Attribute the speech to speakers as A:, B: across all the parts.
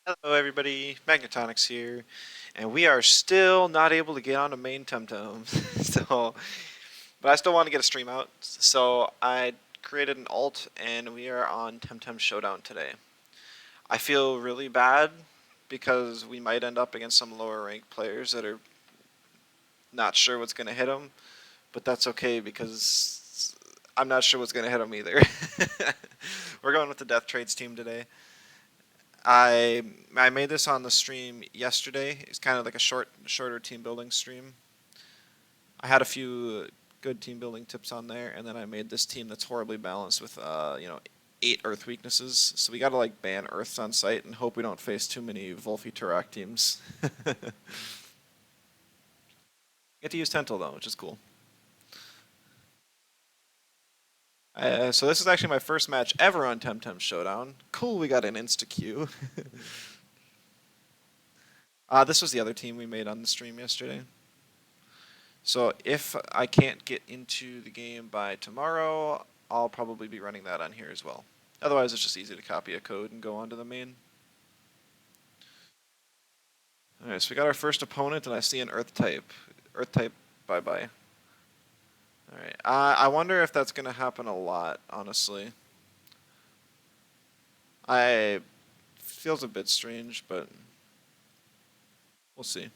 A: Hello everybody, Magnetonics here, and we are still not able to get on the main Temtem. But I still want to get a stream out, so I created an alt and we are on Temtem Showdown today. I feel really bad because we might end up against some lower ranked players that are not sure what's going to hit them, but that's okay because I'm not sure what's going to hit them either. We're going with the Death Trades team today. I I made this on the stream yesterday. It's kind of like a shorter team building stream. I had a few good team building tips on there, and then I made this team that's horribly balanced with 8 Earth weaknesses. So we got to like ban Earths on site and hope we don't face too many Volfi Turok teams. Get to use Tental though, which is cool. So this is actually my first match ever on Temtem Showdown. Cool, we got an insta queue. This was the other team we made on the stream yesterday. So if I can't get into the game by tomorrow, I'll probably be running that on here as well. Otherwise, it's just easy to copy a code and go onto the main. Alright, so we got our first opponent, and I see an Earth type. Earth type, bye-bye. Alright, I wonder if that's going to happen a lot, honestly. I feels a bit strange, but we'll see.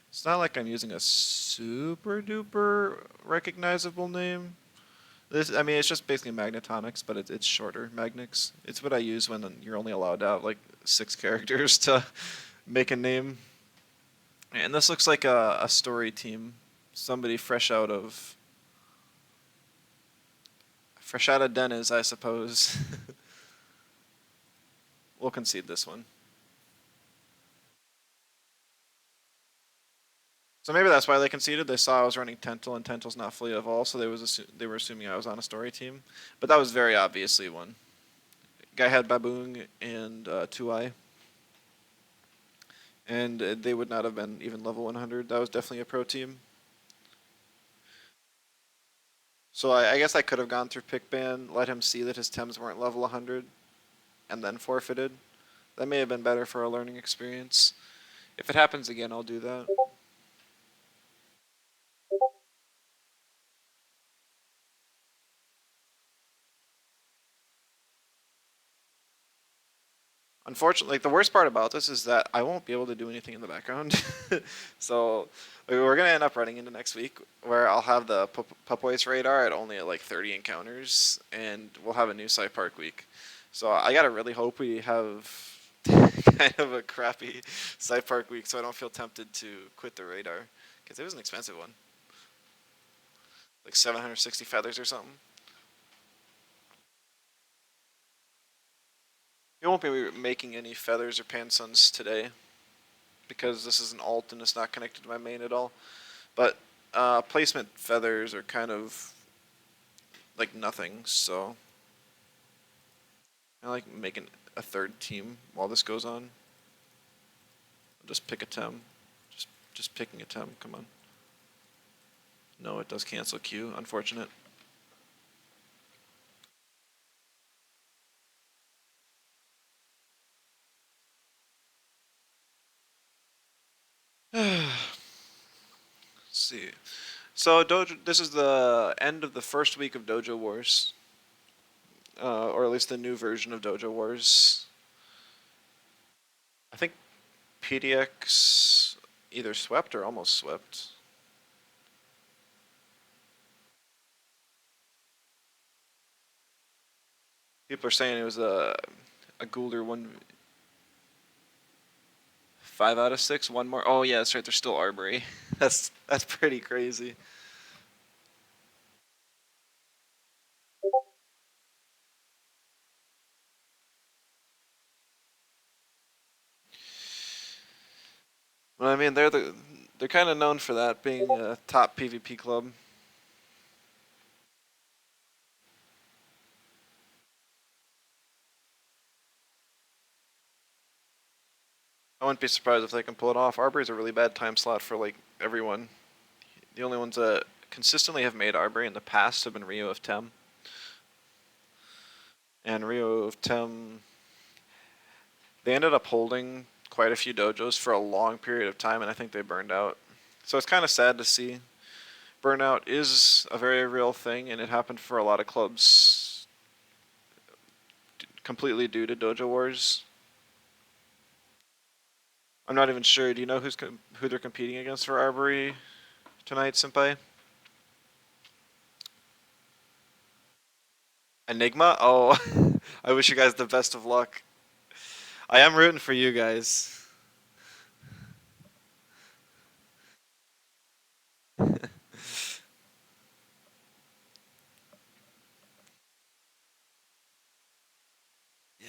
A: It's not like I'm using a super duper recognizable name. I mean, it's just basically magnetonics, but it's shorter magnets. It's what I use when you're only allowed to have like 6 characters to make a name. And this looks like a story team, somebody fresh out of Dennis, I suppose. We'll concede this one. So maybe that's why they conceded. They saw I was running Tental, and Tental's not fully evolved, so they were assuming I was on a story team. But that was very obviously one. Guy had Baboon and 2i. And they would not have been even level 100. That was definitely a pro team. So I guess I could have gone through pick ban, let him see that his Tems weren't level 100, and then forfeited. That may have been better for a learning experience. If it happens again, I'll do that. Unfortunately, the worst part about this is that I won't be able to do anything in the background. So we're gonna end up running into next week where I'll have the Pupoise radar at only like 30 encounters, and we'll have a new Sci Park week. So I gotta really hope we have kind of a crappy Sci Park week, so I don't feel tempted to quit the radar because it was an expensive one, like 760 feathers or something. We won't be making any feathers or pansuns today, because this is an alt and it's not connected to my main at all. But placement feathers are kind of like nothing, so I like making a third team while this goes on. I'll just pick a Tem. Just picking a Tem, come on. No, it does cancel Q, unfortunate. Let's see. So this is the end of the first week of Dojo Wars, or at least the new version of Dojo Wars. I think PDX either swept or almost swept. People are saying it was a Goulder 5 out of 6. One more. Oh yeah, that's right. There's still Arbory. That's pretty crazy. Well, I mean, they're kind of known for that, being a top PvP club. I wouldn't be surprised if they can pull it off. Arbory's a really bad time slot for like everyone. The only ones that consistently have made Arbory in the past have been Rio of Tem. And Rio of Tem They ended up holding quite a few dojos for a long period of time, and I think they burned out. So it's kind of sad to see. Burnout is a very real thing, and it happened for a lot of clubs completely due to dojo wars. I'm not even sure. Do you know who they're competing against for Arbory tonight, Senpai? Enigma? Oh, I wish you guys the best of luck. I am rooting for you guys.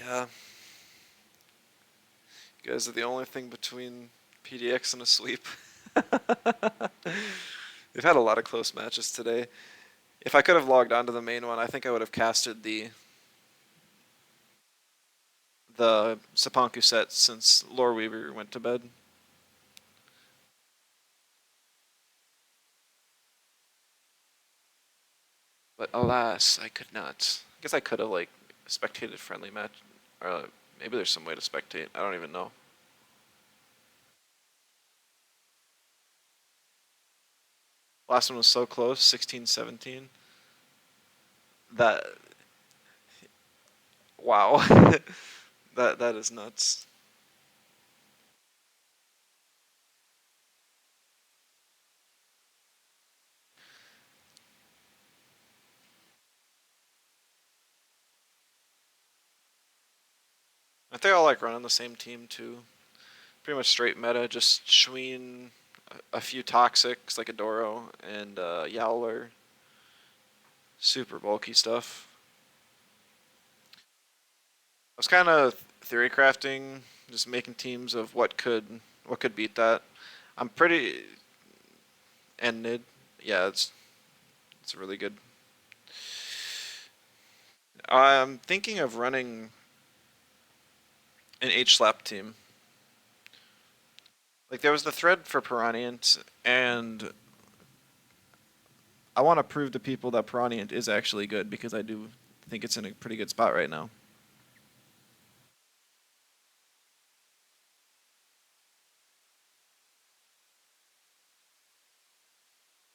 A: Yeah, you guys are the only thing between PDX and a sweep. They've had a lot of close matches today. If I could have logged onto the main one, I think I would have casted the Sapanku set since Lore Weaver went to bed. But alas, I could not. I guess I could have like spectated friendly match, or maybe there's some way to spectate. I don't even know. Last one was so close, 16-17. That wow, that is nuts. I think I'll like run on the same team too. Pretty much straight meta, just Shween, a few toxics like Adoro and Yowler, super bulky stuff. I was kind of theory crafting, just making teams of what could beat that. I'm pretty and Nid, yeah, it's really good. I'm thinking of running an H slap team. Like there was the thread for Piranhient, and I want to prove to people that Piranhient is actually good because I do think it's in a pretty good spot right now.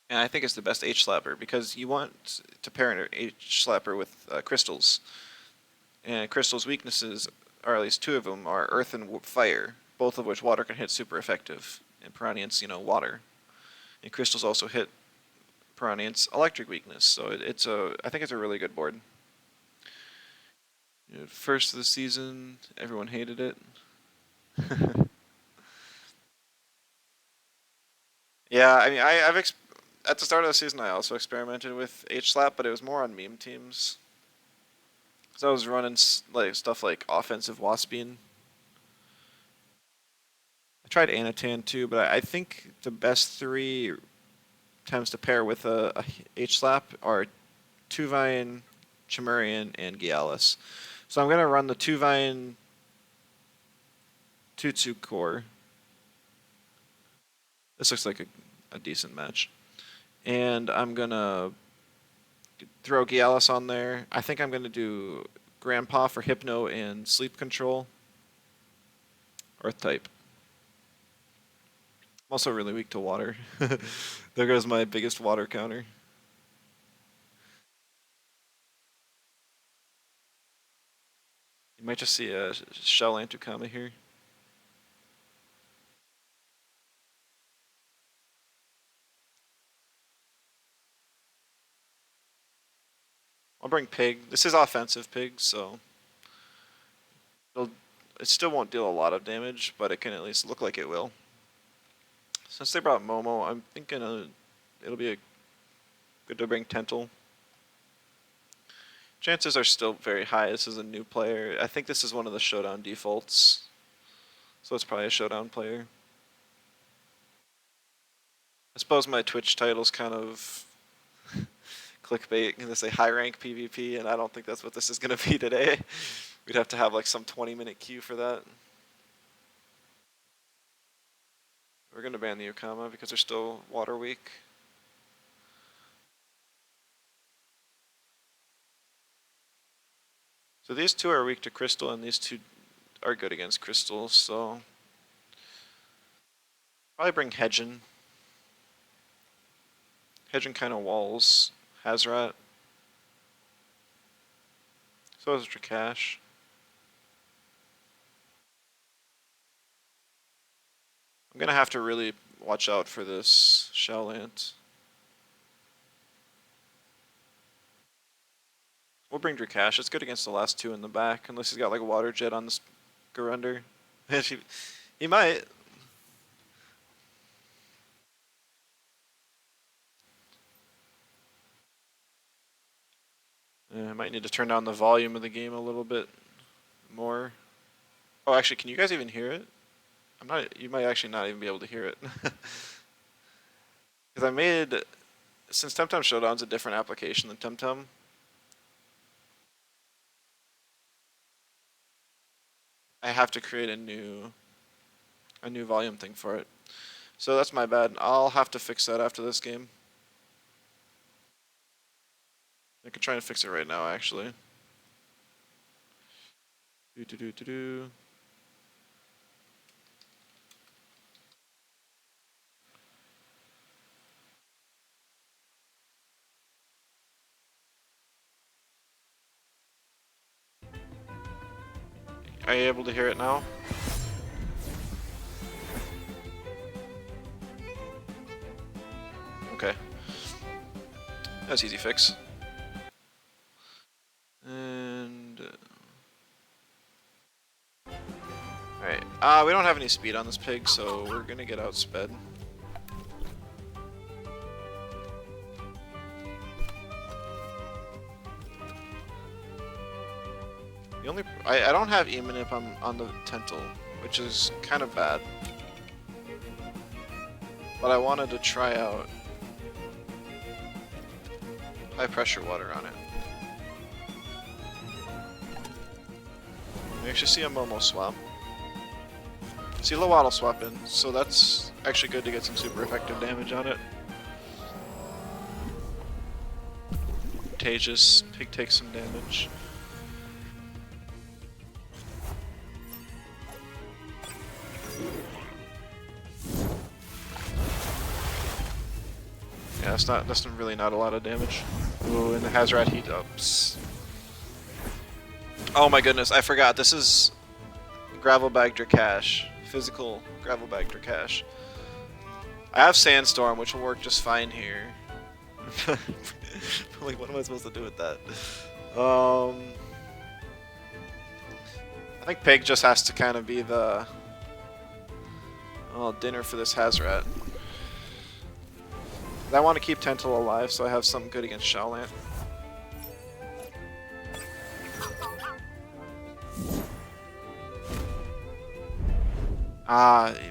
A: And I think it's the best H slapper because you want to pair an H slapper with crystals, and crystals' weaknesses, or at least two of them, are earth and fire, both of which water can hit super effective. And Piranhient's, water, and crystals also hit Piranhient's electric weakness. So I think it's a really good board. First of the season, everyone hated it. Yeah, I mean, at the start of the season, I also experimented with H slap, but it was more on meme teams. So I was running like stuff like offensive Waspian. I tried Anatan too, but I think the best three times to pair with a H slap are Tuvine, Chimerian, and Gialis. So I'm gonna run the Tuvine Tutsu core. This looks like a decent match. And I'm gonna throw Gialis on there. I think I'm gonna do Grandpa for Hypno and Sleep Control. Earth type. I'm also really weak to water. There goes my biggest water counter. You might just see a Shell Antukama here. I'll bring Pig. This is offensive Pig, so it'll, it still won't deal a lot of damage, but it can at least look like it will. Since they brought Momo, I'm thinking it'll be good to bring Tental. Chances are still very high. This is a new player. I think this is one of the Showdown defaults, so it's probably a Showdown player. I suppose my Twitch title's kind of clickbait. Gonna say high rank PvP, and I don't think that's what this is gonna be today. We'd have to have like some 20-minute queue for that. We're gonna ban the Ukama because they're still water weak. So these two are weak to Crystal, and these two are good against crystals, so probably bring Hedgen. Hedgen kind of walls Hazrat. So is Drakash. I'm gonna have to really watch out for this Shellant. We'll bring Drakash. It's good against the last two in the back, unless he's got like a water jet on this Garunder. He might. I might need to turn down the volume of the game a little bit more. Oh, actually, can you guys even hear it? I'm not. You might actually not even be able to hear it. Because I made, since Temtem Showdown's a different application than Temtem, I have to create a new volume thing for it. So that's my bad. I'll have to fix that after this game. I could try and fix it right now, actually. Do. Are you able to hear it now? Okay. That's easy fix. And alright. We don't have any speed on this pig, so we're gonna get outsped. I don't have Emanip on the Tental, which is kind of bad. But I wanted to try out high pressure water on it. We actually see a Momo swap. See Lowaddle swap in, so that's actually good to get some super effective damage on it. Contagious, pig takes some damage. Yeah, that's really not a lot of damage. Ooh, and the Hazrat heat ups. Oh my goodness, I forgot. This is Gravelbag Drakash. Physical Gravelbag Drakash. I have Sandstorm, which will work just fine here. Like, what am I supposed to do with that? I think Pig just has to kind of be the dinner for this Hazrat. I want to keep Tental alive, so I have something good against Shellant.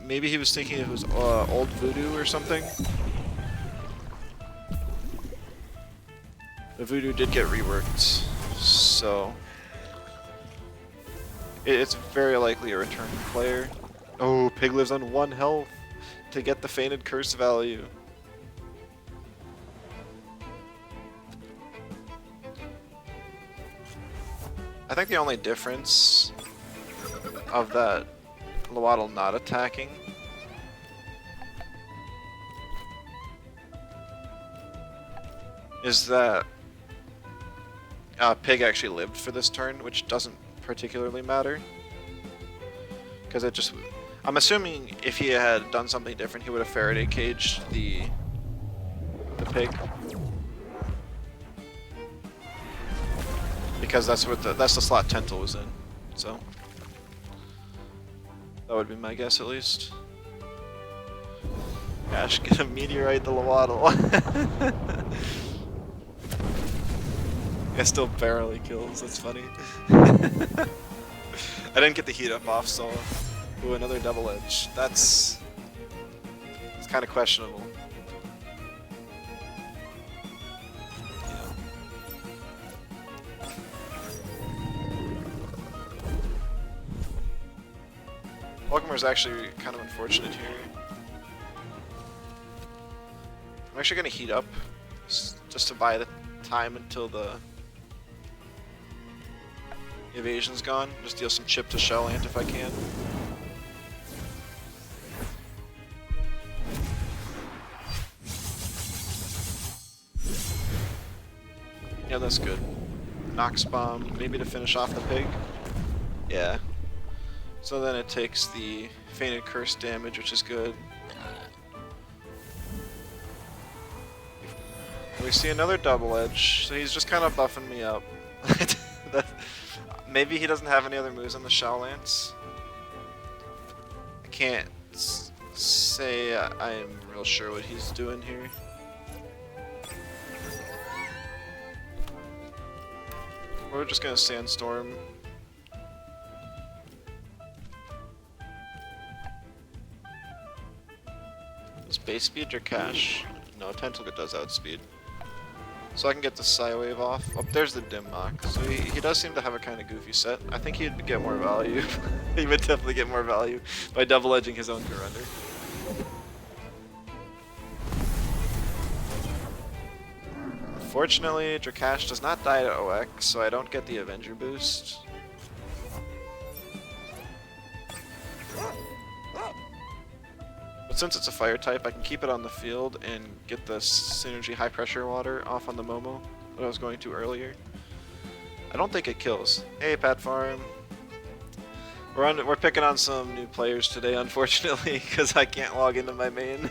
A: Maybe he was thinking it was old Voodoo or something. The Voodoo did get reworked, so it's very likely a return player. Oh, Pig lives on 1 health to get the Fainted Curse value. I think the only difference of that Lowaddle not attacking is that Pig actually lived for this turn, which doesn't particularly matter. Because it just... I'm assuming if he had done something different, he would have Faraday caged the Pig. Because that's the slot Tental was in, so that would be my guess at least. Gosh, gonna meteorite the Lowaddle. It still barely kills. That's funny. I didn't get the heat up off, so ooh, another double edge. It's kind of questionable. Welcomer's actually kind of unfortunate here. I'm actually going to heat up just to buy the time until the evasion's gone. Just deal some chip to shell ant if I can. Yeah, that's good. Nox bomb, maybe to finish off the pig. Yeah. So then it takes the fainted curse damage, which is good. We see another double edge, so he's just kind of buffing me up. Maybe he doesn't have any other moves on the Shao Lance. I can't say I'm real sure what he's doing here. We're just gonna Sandstorm. Is base speed or cash? No, Tentacle does outspeed. So I can get the Psywave off. Oh, there's the Dim Mock. So he does seem to have a kind of goofy set. I think he'd get more value. He would definitely get more value by double edging his own Surrender. Unfortunately, Drakash does not die to OX, so I don't get the Avenger boost. But since it's a fire type, I can keep it on the field and get the Synergy High Pressure Water off on the Momo that I was going to earlier. I don't think it kills. Hey, Pat Farm. We're picking on some new players today, unfortunately, because I can't log into my main.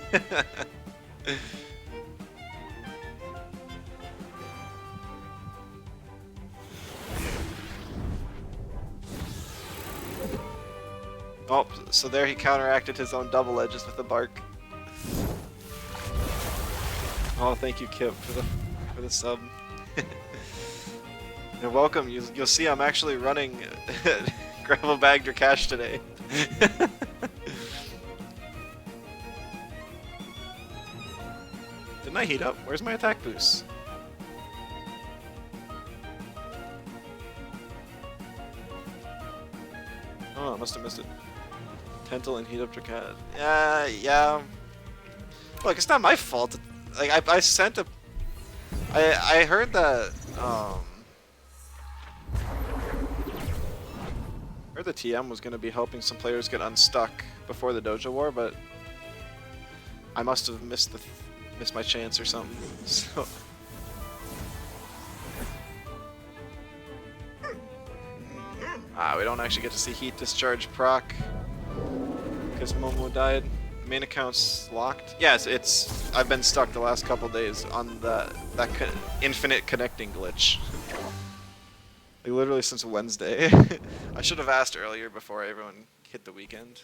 A: Oh, so there he counteracted his own double edges with the bark. Oh, thank you, Kip, for the sub. And welcome. You'll see I'm actually running Gravel Bag Drakash today. Didn't I heat up? Where's my attack boost? Oh, I must have missed it. Tental and heat up Drakash. Yeah. Look, it's not my fault. Like I sent a. I heard that. Heard the TM was going to be helping some players get unstuck before the Dojo War, but I must have missed my chance or something. So. We don't actually get to see Heat Discharge proc because Momo died. Main account's locked. Yes, I've been stuck the last couple days on that infinite connecting glitch. Like literally since Wednesday. I should have asked earlier before everyone hit the weekend.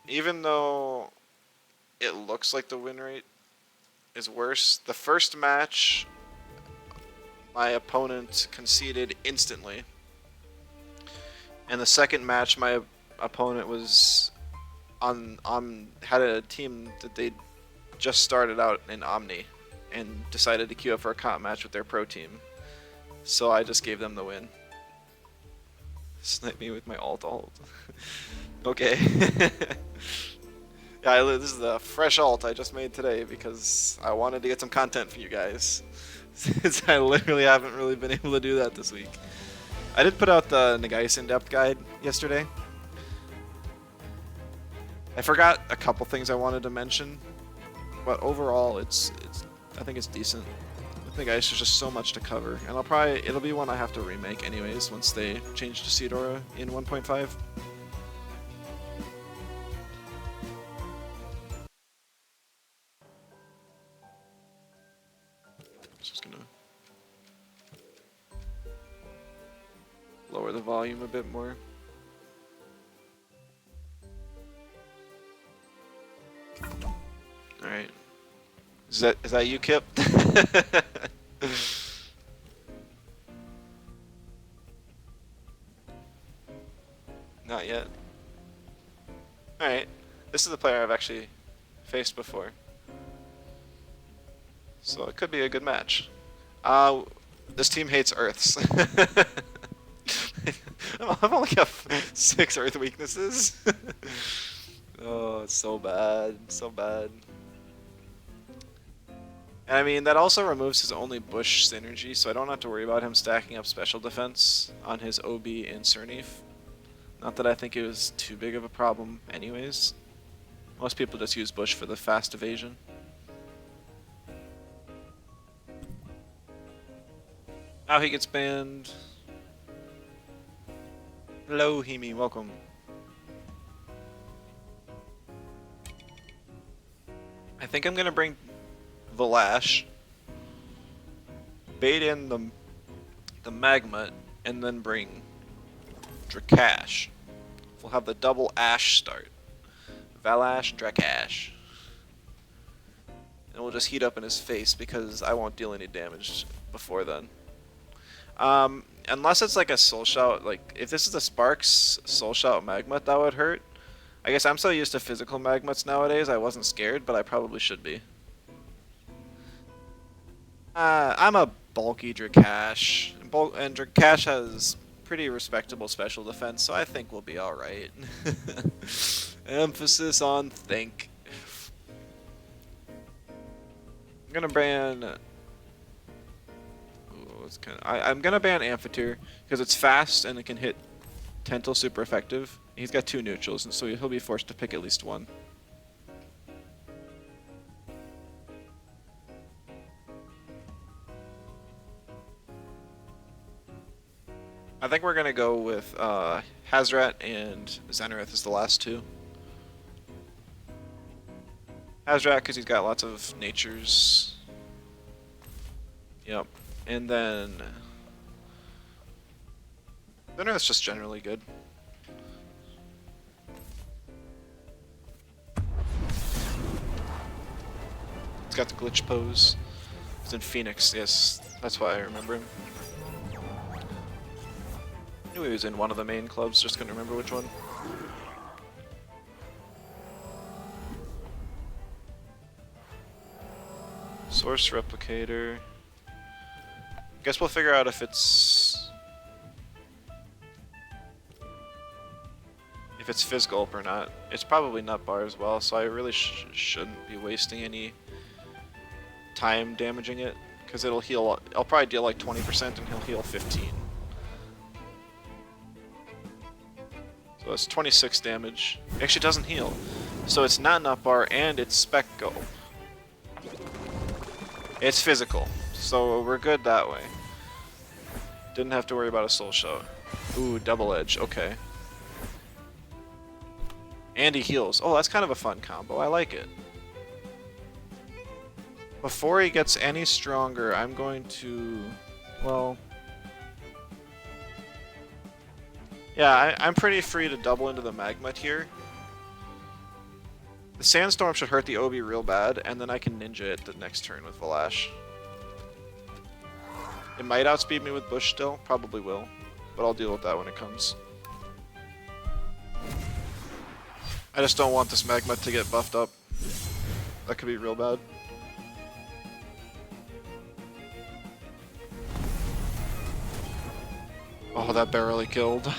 A: Even though it looks like the win rate is worse, the first match my opponent conceded instantly. And the second match my opponent was had a team that they just started out in Omni and decided to queue up for a comp match with their pro team. So I just gave them the win. Snipe me with my alt. Okay. Yeah, this is the fresh alt I just made today because I wanted to get some content for you guys. Since I literally haven't really been able to do that this week. I did put out the Nagai's in-depth guide yesterday. I forgot a couple things I wanted to mention, but overall I think it's decent. With Nagai's there's just so much to cover, and it'll be one I have to remake anyways once they change to Seedora in 1.5. Just gonna lower the volume a bit more. Alright. Is that you, Kip? Not yet. Alright. This is the player I've actually faced before. So it could be a good match. This team hates Earths. I've only got 6 Earth weaknesses. Oh, it's so bad. So bad. And I mean, that also removes his only bush synergy, so I don't have to worry about him stacking up special defense on his OB and Cernif. Not that I think it was too big of a problem anyways. Most people just use bush for the fast evasion. Now he gets banned. Hello, Hemi, welcome. I think I'm gonna bring Valash, bait in the Magma, and then bring Drakash. We'll have the double Ash start. Valash, Drakash. And we'll just heat up in his face because I won't deal any damage before then. Unless it's like a Soul Shout, like if this is a Sparks Soul Shout Magma, that would hurt. I guess I'm so used to physical Magmats nowadays, I wasn't scared, but I probably should be. I'm a bulky Drakash, and Drakash has pretty respectable special defense, so I think we'll be alright. Emphasis on think. I'm gonna ban... I'm gonna ban Amphitheater, because it's fast and it can hit Tental super effective. He's got 2 neutrals, and so he'll be forced to pick at least one. I think we're gonna go with Hazrat and Zenareth as the last 2. Hazrat because he's got lots of natures. Yep. And then Zenareth's just generally good. He's got the glitch pose. He's in Phoenix, yes, that's why I remember him. I knew he was in one of the main clubs, just couldn't remember which one. Source Replicator. Guess we'll figure out if it's Fizzgulp or not. It's probably Nut Bar as well, so I really shouldn't be wasting any time damaging it, because it'll heal. I'll probably deal like 20% and he'll heal 15. So that's 26 damage. It actually doesn't heal. So it's not Nut Bar and it's Spec-Gulp. It's physical. So we're good that way. Didn't have to worry about a Soul Shout. Ooh, Double Edge, okay. And he heals. Oh, that's kind of a fun combo. I like it. Before he gets any stronger, I'm going to... Well... Yeah, I'm pretty free to double into the Magma here. The Sandstorm should hurt the Obi real bad, and then I can ninja it the next turn with Valash. It might outspeed me with Bush still, probably will, but I'll deal with that when it comes. I just don't want this Magma to get buffed up. That could be real bad. Oh, that barely killed.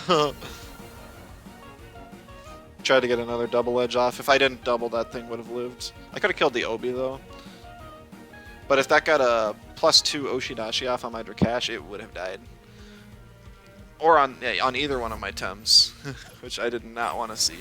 A: Tried to get another double edge off. If I didn't double, that thing would have lived. I could have killed the Obi though. But if that got a +2 Oshidashi off on my Drakash, it would have died. Or on either one of my Tems, which I did not want to see.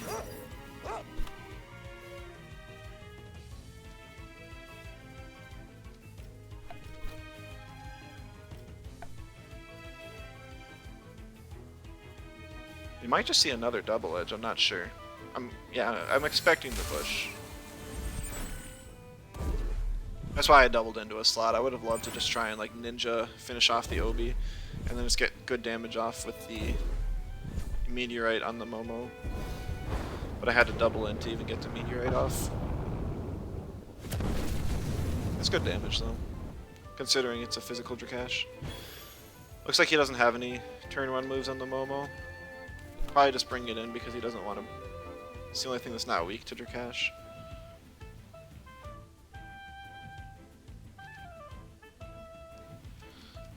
A: We might just see another double edge, I'm not sure. I'm expecting the Bush. That's why I doubled into a slot. I would have loved to just try and like ninja finish off the Obi and then just get good damage off with the Meteorite on the Momo. But I had to double in to even get the Meteorite off. That's good damage though, considering it's a physical Drakash. Looks like he doesn't have any turn 1 moves on the Momo. Probably just bring it in because he doesn't want to. It's the only thing that's not weak to Drakash.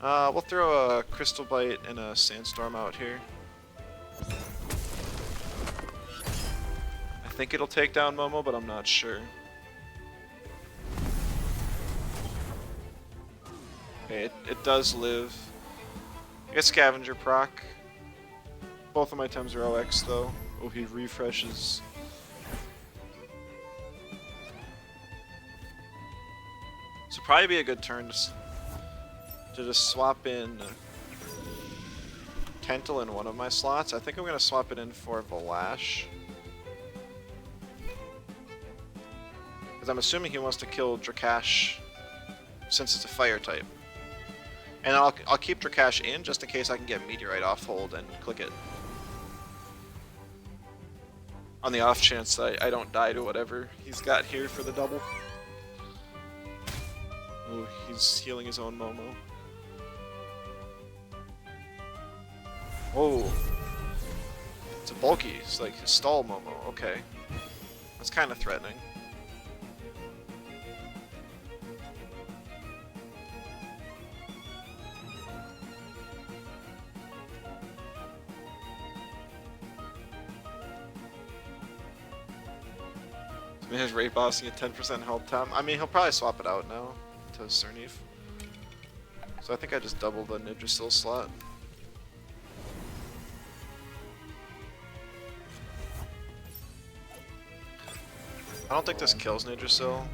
A: We'll throw a Crystal Bite and a Sandstorm out here. I think it'll take down Momo, but I'm not sure. Okay, it does live. I get scavenger proc. Both of my Tems are OX though. Oh, he refreshes. So probably be a good turn to just swap in Tental in one of my slots. I think I'm gonna swap it in for Valash. Because I'm assuming he wants to kill Drakash since it's a fire type. And I'll keep Drakash in just in case I can get Meteorite off hold and click it. On the off chance that I don't die to whatever he's got here for the double. Oh, he's healing his own Momo. Oh. It's a bulky. It's like his stall Momo. Okay. That's kind of threatening. He's rate bossing at 10% health time. I mean, he'll probably swap it out now to Cernif. So I think I just doubled the Nidrasil slot. I don't think this kills Nidrasil.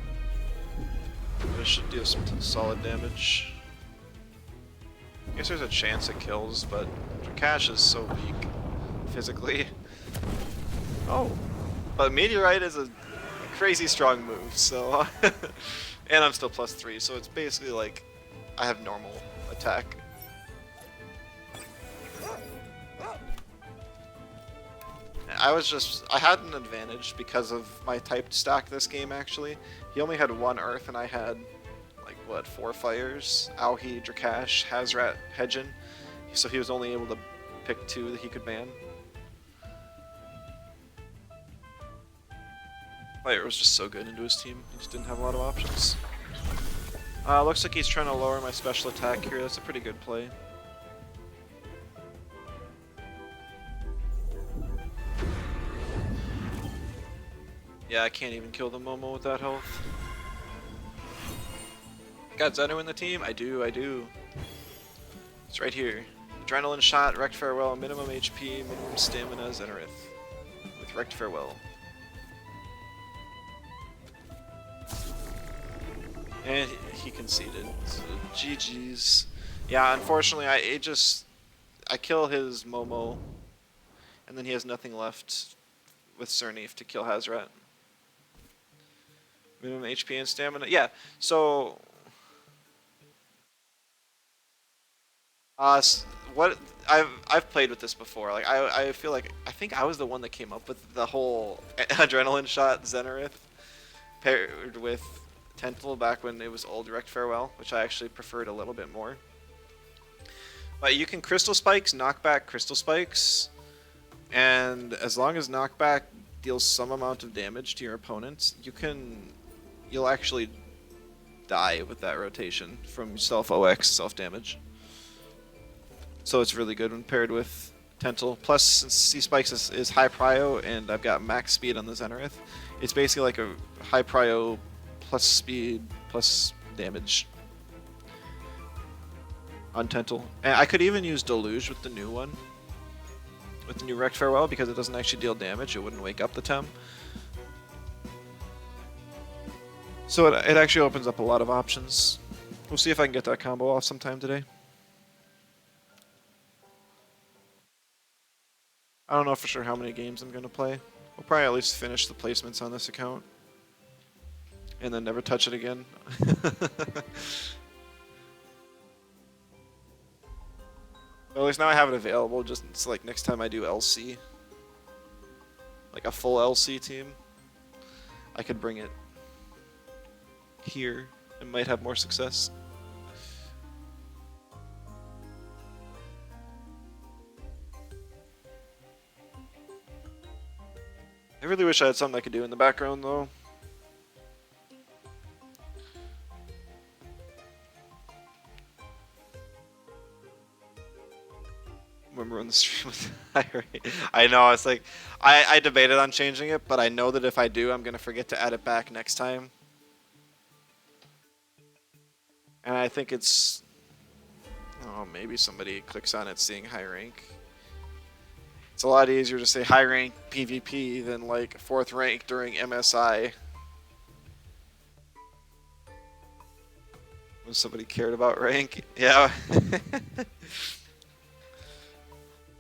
A: But it should deal some solid damage. I guess there's a chance it kills, but Drakash is so weak physically. Oh, but Meteorite is a crazy strong move, so and I'm still +3, so it's basically like I have normal attack. I had an advantage because of my typed stack this game actually. He only had 1 Earth and I had like what, 4 fires? Auhi, Drakash, Hazrat, Hedgen. So he was only able to pick 2 that he could ban. Player was just so good into his team, he just didn't have a lot of options. Looks like he's trying to lower my special attack here, that's a pretty good play. Yeah, I can't even kill the Momo with that health. Got Zenu in the team? I do. It's right here. Adrenaline shot, wrecked farewell, minimum HP, minimum stamina, Zenarith. With wrecked farewell. And he conceded. So GG's. Yeah, unfortunately, I kill his Momo, and then he has nothing left with Cernif to kill Hazrat. Minimum HP and stamina. Yeah. So, what I've played with this before. Like I feel like I think I was the one that came up with the whole adrenaline shot Zenarith paired with Tental back when it was old Direct Farewell, which I actually preferred a little bit more. But you can Crystal Spikes, knock back Crystal Spikes, and as long as knockback deals some amount of damage to your opponent, you'll actually die with that rotation from self-OX, self-damage. So it's really good when paired with Tental. Plus, since C-Spikes is high prio and I've got max speed on the Zenarith, it's basically like a high prio plus speed plus damage on Tental. And I could even use Deluge with the new one. With the new Wrecked Farewell, because it doesn't actually deal damage, it wouldn't wake up the Tem. So it actually opens up a lot of options. We'll see if I can get that combo off sometime today. I don't know for sure how many games I'm going to play. We'll probably at least finish the placements on this account. And then never touch it again. Well, at least now I have it available, just it's like next time I do LC. Like a full LC team. I could bring it here and might have more success. I really wish I had something I could do in the background though. Remember when the stream was high rate? I know, it's like, I debated on changing it, but I know that if I do, I'm going to forget to add it back next time. And I think it's Oh, maybe somebody clicks on it seeing high rank. It's a lot easier to say high rank PvP than like 4th rank during MSI. When somebody cared about rank. Yeah.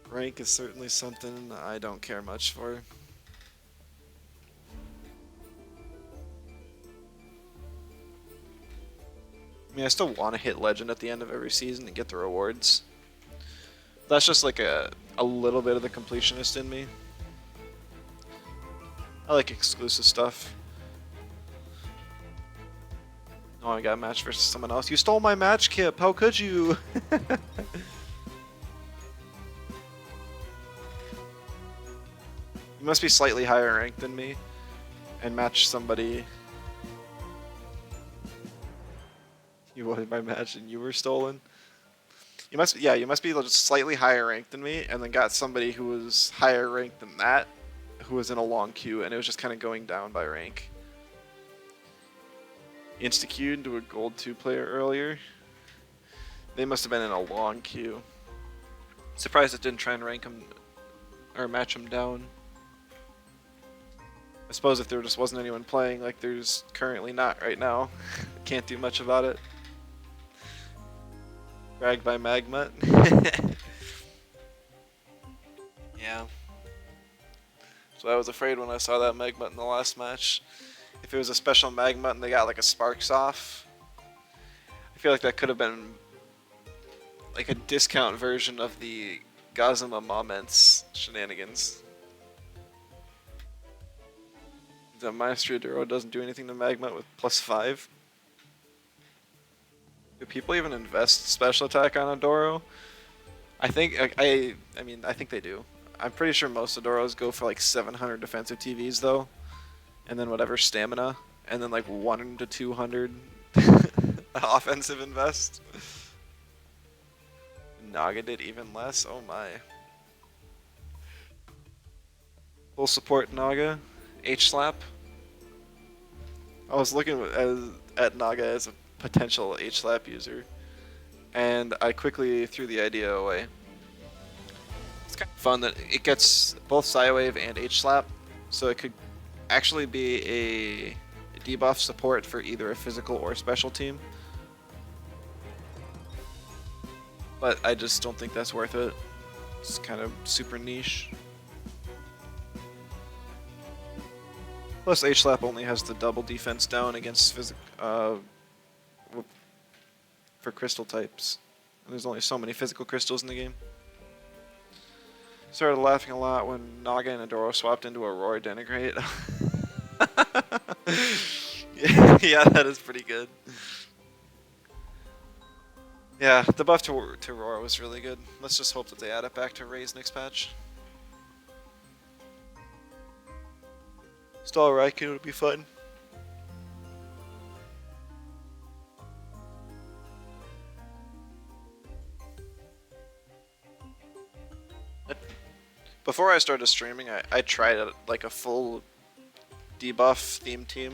A: Rank is certainly something I don't care much for. I mean, I still want to hit Legend at the end of every season and get the rewards. That's just like a little bit of the completionist in me. I like exclusive stuff. Oh, I got a match versus someone else. You stole my match, Kip. How could you? You must be slightly higher ranked than me and match somebody. You wanted my match and you were stolen. You must, yeah, you must be just slightly higher ranked than me, and then got somebody who was higher ranked than that, who was in a long queue, and it was just kind of going down by rank. Insta-queued into a gold 2 player earlier. They must have been in a long queue. Surprised it didn't try and rank him or match him down. I suppose if there just wasn't anyone playing, like there's currently not right now, can't do much about it. Dragged by Magmut. Yeah. So I was afraid when I saw that Magmut in the last match. If it was a special Magmut and they got like a Sparks off, I feel like that could have been like a discount version of the Gazuma Moments shenanigans. The Maestro Duro doesn't do anything to Magmut with +5. Do people even invest special attack on a Doro? I think I mean I think they do. I'm pretty sure most Adoros go for like 700 defensive TVs though, and then whatever stamina, and then like 1 to 200 offensive invest. Naga did even less. Oh my. Full support Naga. H-slap. I was looking at Naga as a potential H-slap user, and I quickly threw the idea away. It's kind of fun that it gets both Psywave and H-slap, so it could actually be a debuff support for either a physical or special team. But I just don't think that's worth it. It's kind of super niche. Plus, H-slap only has the double defense down against for crystal types. And there's only so many physical crystals in the game. Started laughing a lot when Naga and Adoro swapped into Aurora Denigrate. Yeah, that is pretty good. Yeah, the buff to Aurora was really good. Let's just hope that they add it back to Ray's next patch. Stall Raikou would be fun. Before I started streaming, I tried like a full debuff theme team.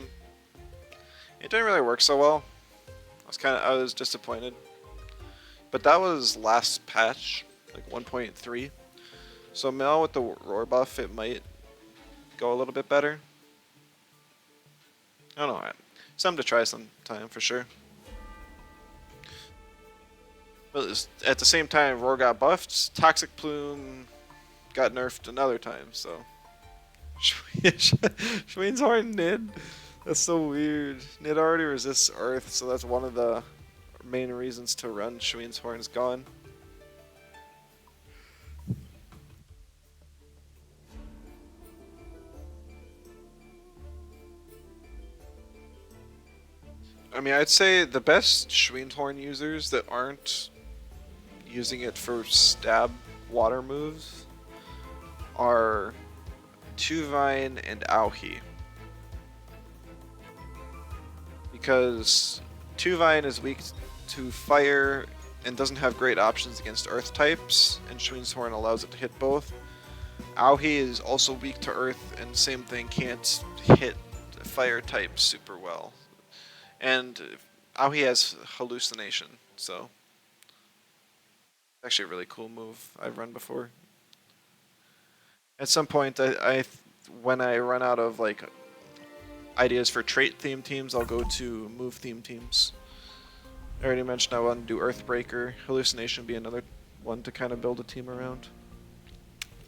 A: It didn't really work so well. I was disappointed. But that was last patch, like 1.3. So now with the roar buff, it might go a little bit better. I don't know. Something to try sometime for sure. But at the same time, Roar got buffed. Toxic Plume got nerfed another time, so. Schween's Horn Nid? That's so weird. Nid already resists Earth, so that's one of the main reasons to run Schween's Horn's gone. I mean, I'd say the best Schween's Horn users that aren't using it for stab water moves are Tuvine and Auhi. Because Tuvine is weak to fire and doesn't have great options against earth types, and Schween's Horn allows it to hit both. Auhi is also weak to earth, and same thing, can't hit fire types super well. And Auhi has hallucination, so Actually, a really cool move I've run before. At some point, when I run out of like ideas for trait themed teams, I'll go to move themed teams. I already mentioned I want to do Earthbreaker. Hallucination would be another one to kind of build a team around.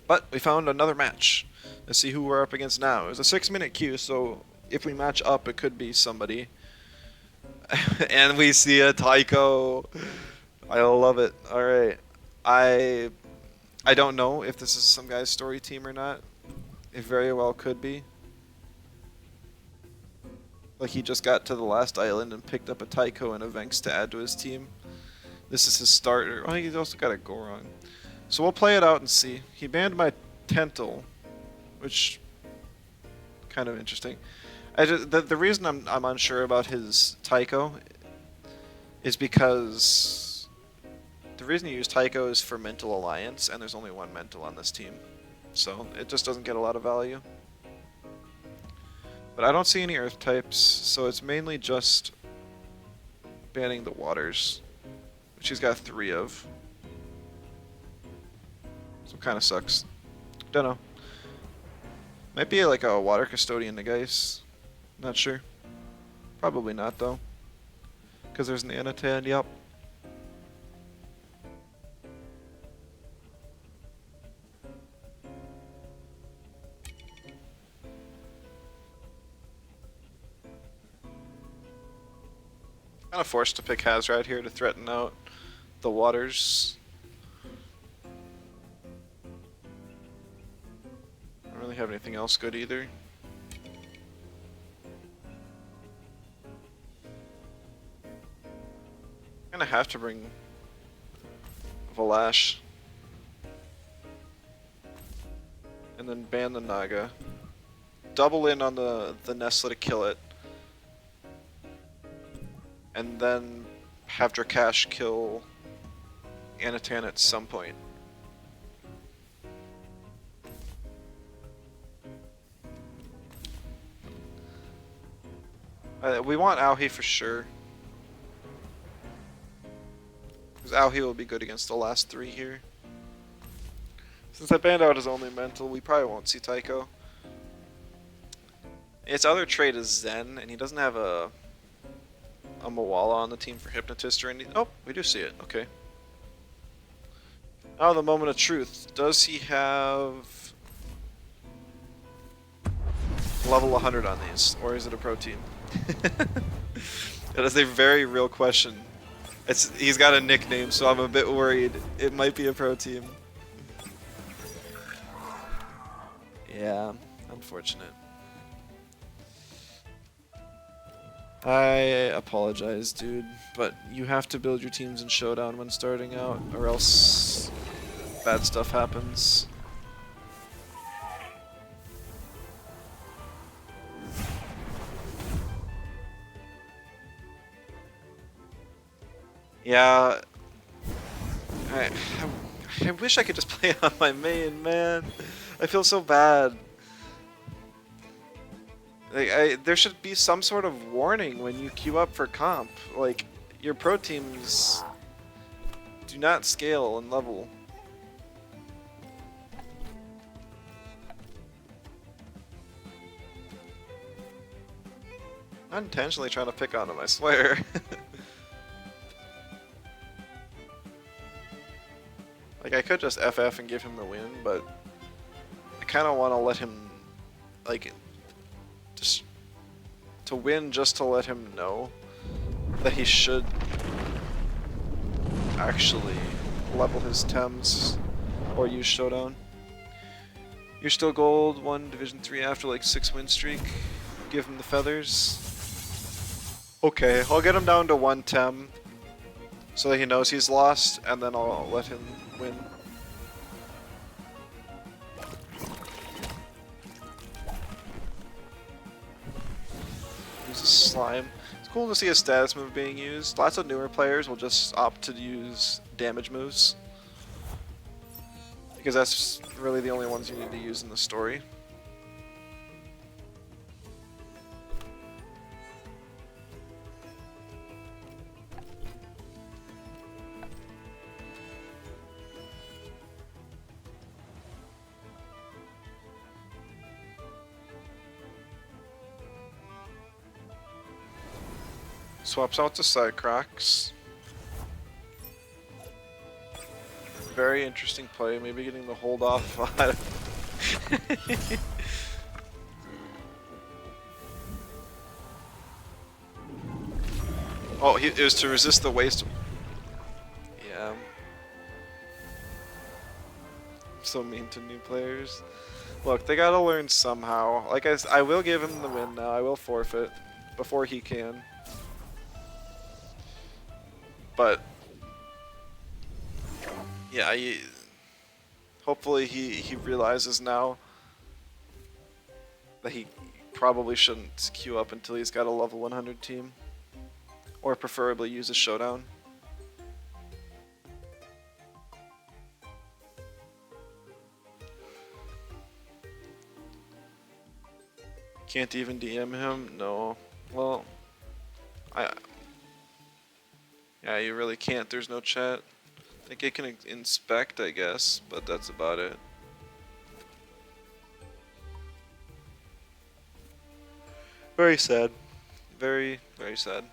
A: But we found another match. Let's see who we're up against now. It was a 6-minute queue, so if we match up, it could be somebody. And we see a Tycho. I love it. All right. I I don't know if this is some guy's story team or not. It very well could be. Like he just got to the last island and picked up a Tycho and a Vex to add to his team. This is his starter. Oh, he's also got a Goron. So we'll play it out and see. He banned my Tentel, which kind of interesting. The reason I'm unsure about his Tycho is because the reason you use Tycho is for Mental Alliance, and there's only one Mental on this team. So it just doesn't get a lot of value. But I don't see any Earth types, so it's mainly just banning the Waters, which he's got 3 of. So it kind of sucks. Don't know. Might be like a Water Custodian to Geis. Not sure. Probably not, though. Because there's an Unedited, yep. Kind of forced to pick Hazrat here to threaten out the Waters. I don't really have anything else good either. Gonna have to bring Valash. And then ban the Naga. Double in on the Nesla to kill it. And then have Drakash kill Anatan at some point. We want Auhi for sure. Because Auhi will be good against the last 3 here. Since I banned out his only mental, we probably won't see Tycho. Its other trait is Zen, and he doesn't have a Moala on the team for Hypnotist or anything. Oh, we do see it. Okay. Now the moment of truth. Does he have level 100 on these, or is it a pro team? That is a very real question. He's got a nickname, so I'm a bit worried. It might be a pro team. Yeah, unfortunate. I apologize, dude, but you have to build your teams in Showdown when starting out, or else bad stuff happens. Yeah, I wish I could just play on my main, man. I feel so bad. Like, there should be some sort of warning when you queue up for comp. Like, your pro teams do not scale and level. Not intentionally trying to pick on him, I swear. Like, I could just FF and give him the win, but I kind of want to let him, like, just to win, just to let him know that he should actually level his Tems or use Showdown. You're still gold 1 Division 3 after like 6 win streak. Give him the feathers. Okay, I'll get him down to 1 Tem so that he knows he's lost, and then I'll let him win. Use a slime. It's cool to see a status move being used. Lots of newer players will just opt to use damage moves, because that's really the only ones you need to use in the story. Swaps out to Cycrocs. Very interesting play. Maybe getting the hold off. Oh, it was to resist the waste. Yeah. So mean to new players. Look, they gotta learn somehow. Like I will give him the win now. I will forfeit before he can. But yeah, hopefully he realizes now that he probably shouldn't queue up until he's got a level 100 team, or preferably use a showdown. Can't even DM him? No. Well, yeah, you really can't. There's no chat. I think it can inspect, I guess, but that's about it. Very sad. Very, very sad.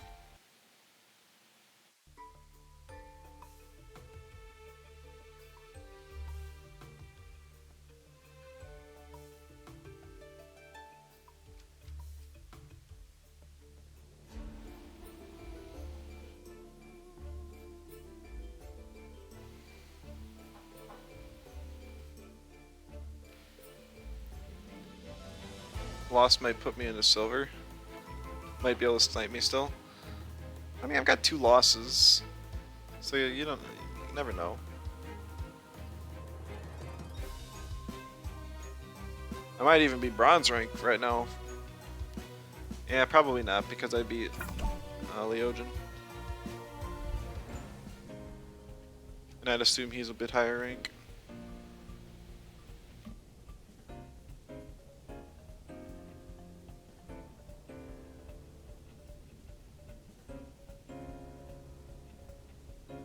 A: Loss might put me into silver. Might be able to snipe me still. I mean, I've got 2 losses, so you never know. I might even be bronze rank right now. Yeah, probably not, because I beat Leogen. And I'd assume he's a bit higher rank.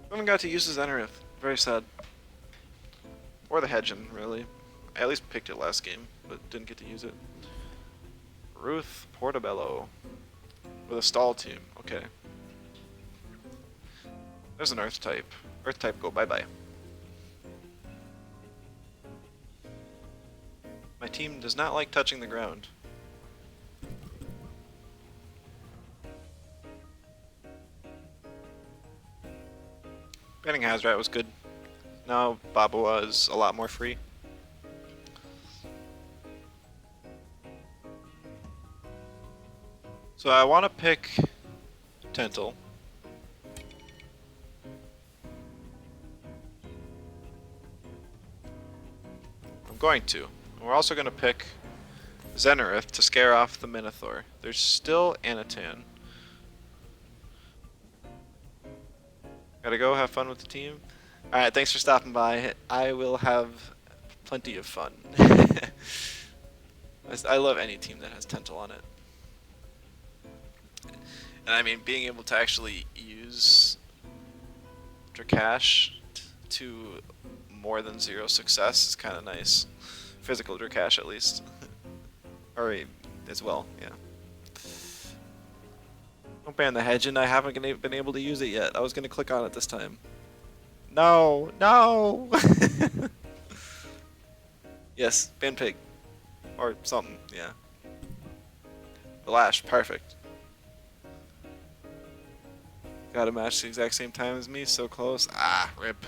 A: I haven't got to use his Enrith. Very sad. Or the Hedgen, really. I at least picked it last game, but didn't get to use it. Ruth Portobello. With a stall team. Okay. There's an Earth type. Earth type, go bye-bye. My team does not like touching the ground. Banning Hazrat was good. Now Babawa is a lot more free. So I want to pick Tentel. I'm going to. We're also going to pick Zenerith to scare off the Minotaur. There's still Anatan. Gotta go, have fun with the team. Alright, thanks for stopping by. I will have plenty of fun. I love any team that has Tentel on it. And I mean, being able to actually use Drakash to more than 0 success is kind of nice. Physical Drakash, at least. Or as well, yeah. Don't ban the Hedgen. I haven't been able to use it yet. I was going to click on it this time. No! No! Yes, ban Pig. Or something, yeah. Lash, perfect. Gotta match the exact same time as me, so close. Ah, rip.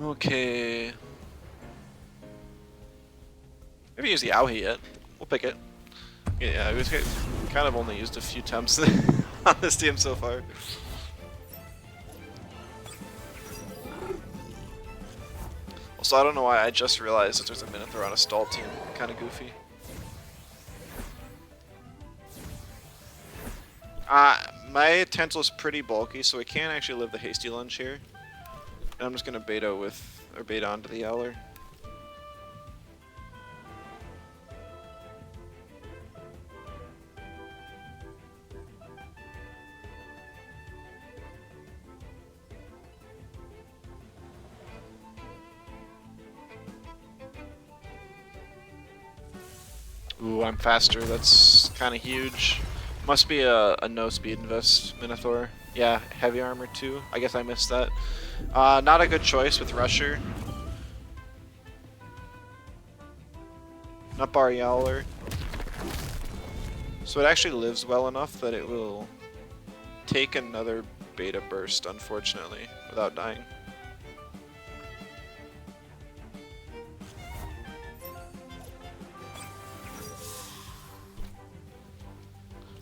A: Okay. We haven't used the Auhi yet. We'll pick it. Yeah, we've kind of only used a few temps on this team so far. Also, I don't know why I just realized that there's a Minotaur on a stall team. Kind of goofy. My Tentel is pretty bulky, so I can't actually live the hasty lunge here. And I'm just gonna beta onto the Owler. Ooh, I'm faster. That's kind of huge. Must be a no speed invest, Minotaur. Yeah, heavy armor too. I guess I missed that. Not a good choice with Rusher. Not Bar Yowler. So it actually lives well enough that it will take another beta burst, unfortunately, without dying.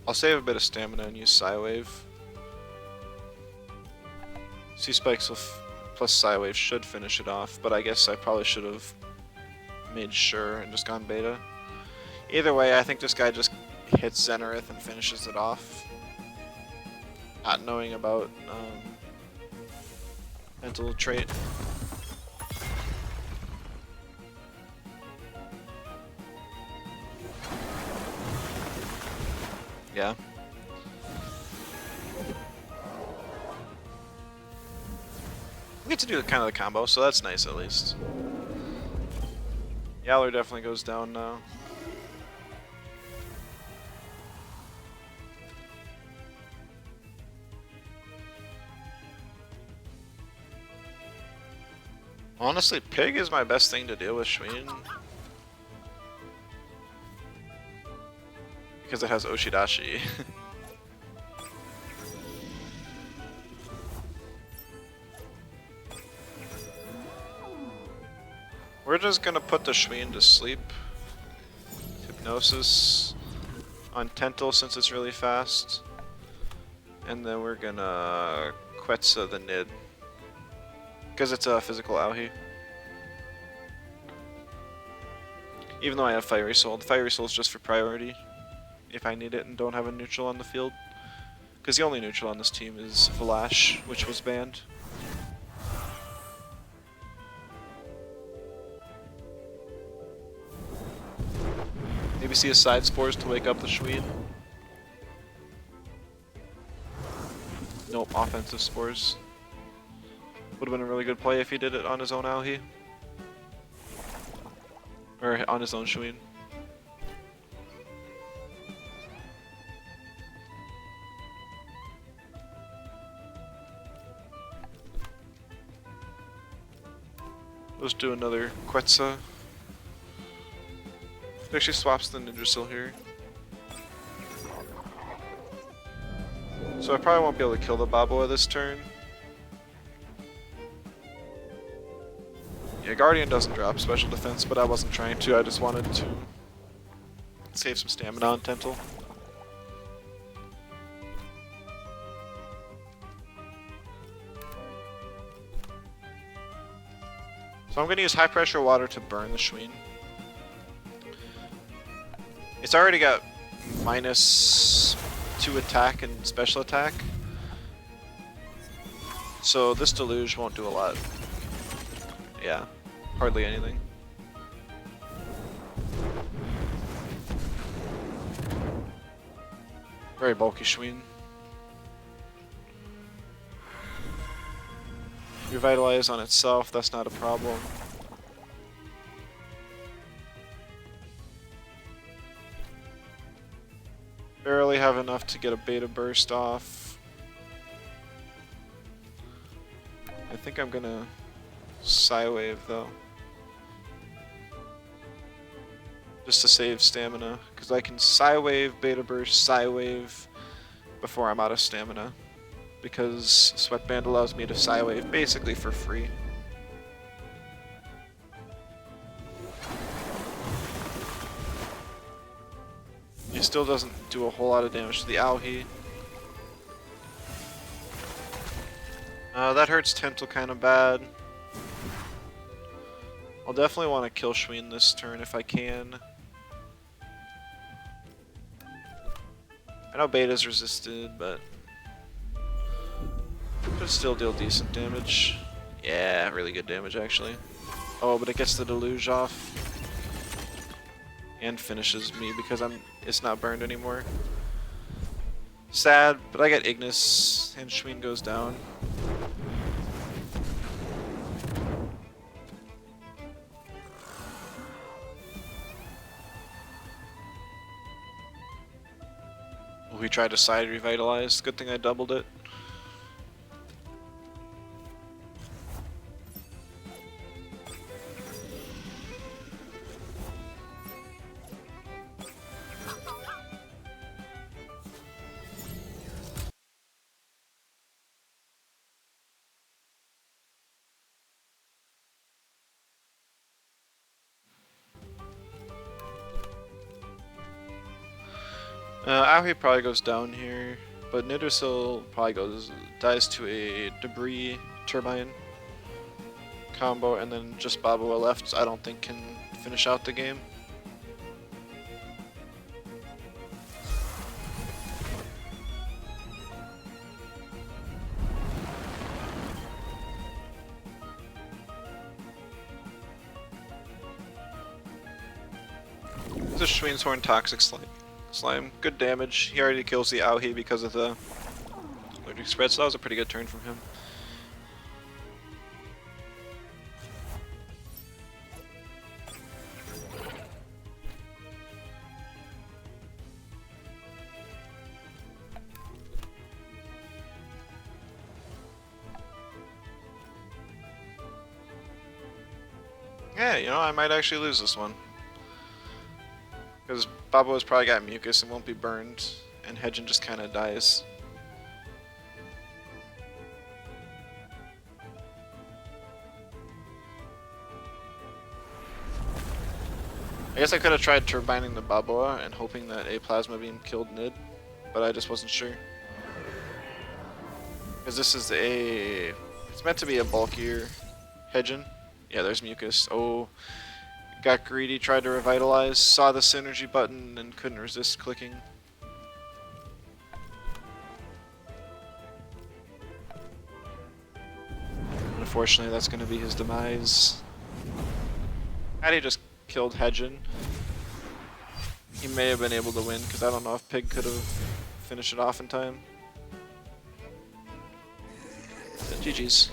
A: I'll save a bit of stamina and use Psywave. C-Spikes plus Psywave should finish it off, but I guess I probably should have made sure and just gone beta. Either way, I think this guy just hits Zenarith and finishes it off. Not knowing about mental trait. Yeah. We get to do kind of the combo, so that's nice at least. Yowler definitely goes down now. Honestly, Pig is my best thing to deal with Shween. Because it has Oshidashi. We're just gonna put the Shween to sleep. Hypnosis on Tental since it's really fast. And then we're gonna Quetzal the Nid. Because it's a physical Auhi. Even though I have Fiery Soul. The Fiery Soul is just for priority. If I need it and don't have a neutral on the field. Because the only neutral on this team is Vlash, which was banned. Maybe see a side spores to wake up the Shween. Nope, offensive spores. Would have been a really good play if he did it on his own Auhi. Or on his own Shween. Let's do another Quetzal. It actually swaps the Ninjasil here. So I probably won't be able to kill the Baboa this turn. Yeah, Guardian doesn't drop special defense, but I wasn't trying to. I just wanted to save some stamina on Tental. So I'm going to use high pressure water to burn the Shween. It's already got -2 attack and special attack. So this deluge won't do a lot. Yeah, hardly anything. Very bulky Shween. Revitalize on itself, that's not a problem. Barely have enough to get a beta burst off. I think I'm gonna Psywave though. Just to save stamina, because I can Psywave, beta burst, Psywave before I'm out of stamina. Because Sweatband allows me to Psywave basically for free. He still doesn't do a whole lot of damage to the Auhi. That hurts Tental kind of bad. I'll definitely want to kill Shween this turn if I can. I know Beta's resisted, but could still deal decent damage. Yeah, really good damage actually. Oh, but it gets the deluge off. And finishes me because it's not burned anymore. Sad, but I get Ignis and Shween goes down. We tried to side revitalize. Good thing I doubled it. Ahui probably goes down here, but Nidosil probably dies to a debris turbine combo, and then just Babua left I don't think can finish out the game. This is Schween's Horn Toxic Slime. Good damage. He already kills the Auhi because of the allergic spread, so that was a pretty good turn from him. Yeah, you know, I might actually lose this one. Because Babo's probably got mucus and won't be burned, and Hedgen just kind of dies. I guess I could have tried turbining the Baboa and hoping that a Plasma Beam killed Nid, but I just wasn't sure. Because this is it's meant to be a bulkier Hedgen. Yeah, there's mucus. Oh, got greedy, tried to revitalize, saw the synergy button and couldn't resist clicking. Unfortunately, that's going to be his demise. Had he just killed Hedgen, he may have been able to win, because I don't know if Pig could have finished it off in time. GG's.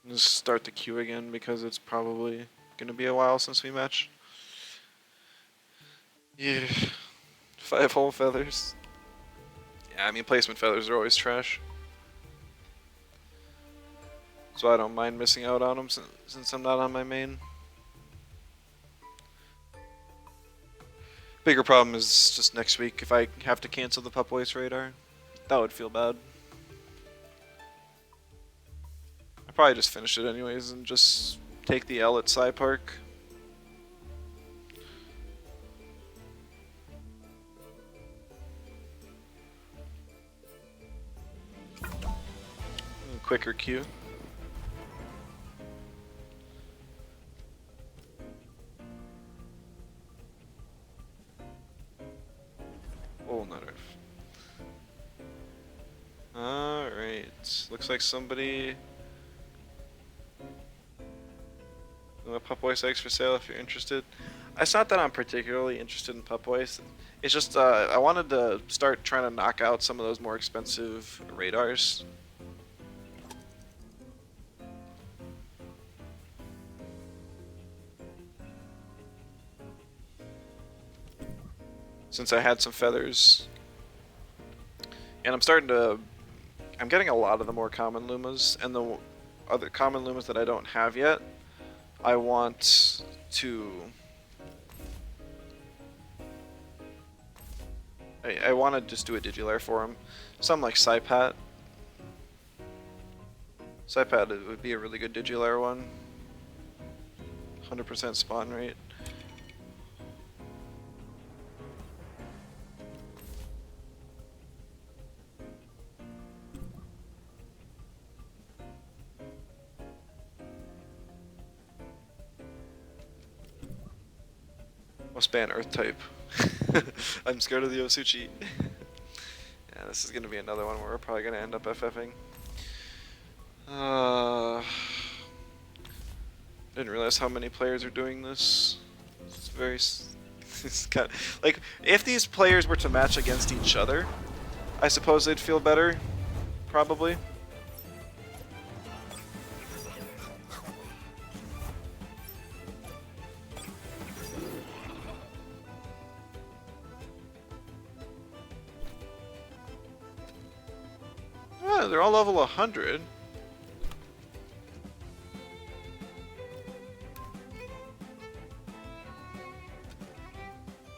A: Just start the queue again because it's probably gonna be a while since we match. Yeah, 5 whole feathers. Yeah, I mean placement feathers are always trash, so I don't mind missing out on them since I'm not on my main. Bigger problem is just next week if I have to cancel the Pup Voice radar. That would feel bad. I probably just finish it anyways and just take the L at Psy Park. Quicker queue. Oh, not Earth. Alright. Looks like somebody. Pup Voice eggs for sale if you're interested. It's not that I'm particularly interested in Pup Voice. It's just I wanted to start trying to knock out some of those more expensive radars. Since I had some feathers. And I'm getting a lot of the more common Lumas, and the other common Lumas that I don't have yet, I want to... I want to just do a Digilair for him. Something like Psypat. Psypat would be a really good Digilair one. 100% spawn rate. Must ban Earth type. I'm scared of the Osuchi. Yeah, this is gonna be another one where we're probably gonna end up FFing. Didn't realize how many players are doing this. It's very. It's kind of like if these players were to match against each other, I suppose they'd feel better, probably. Yeah, they're all level 100.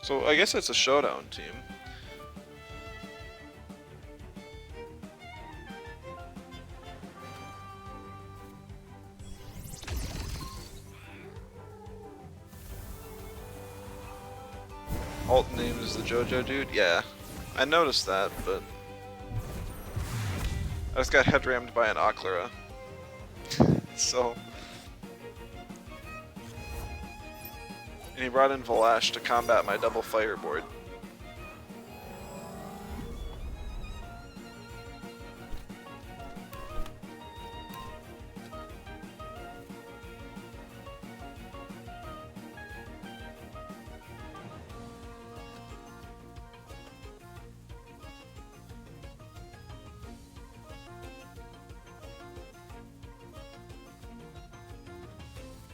A: So I guess it's a showdown team. Alt name is the JoJo dude? Yeah. I noticed that, but I just got head rammed by an Oclera. So. And he brought in Valash to combat my double fireboard.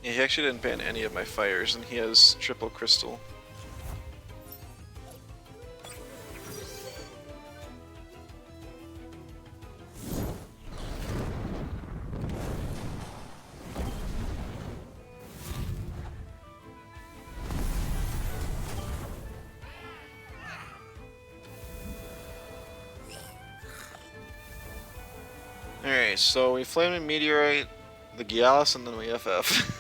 A: Yeah, he actually didn't ban any of my fires, and he has triple crystal. Alright, so we Flaming Meteorite, the Gialis, and then we FF.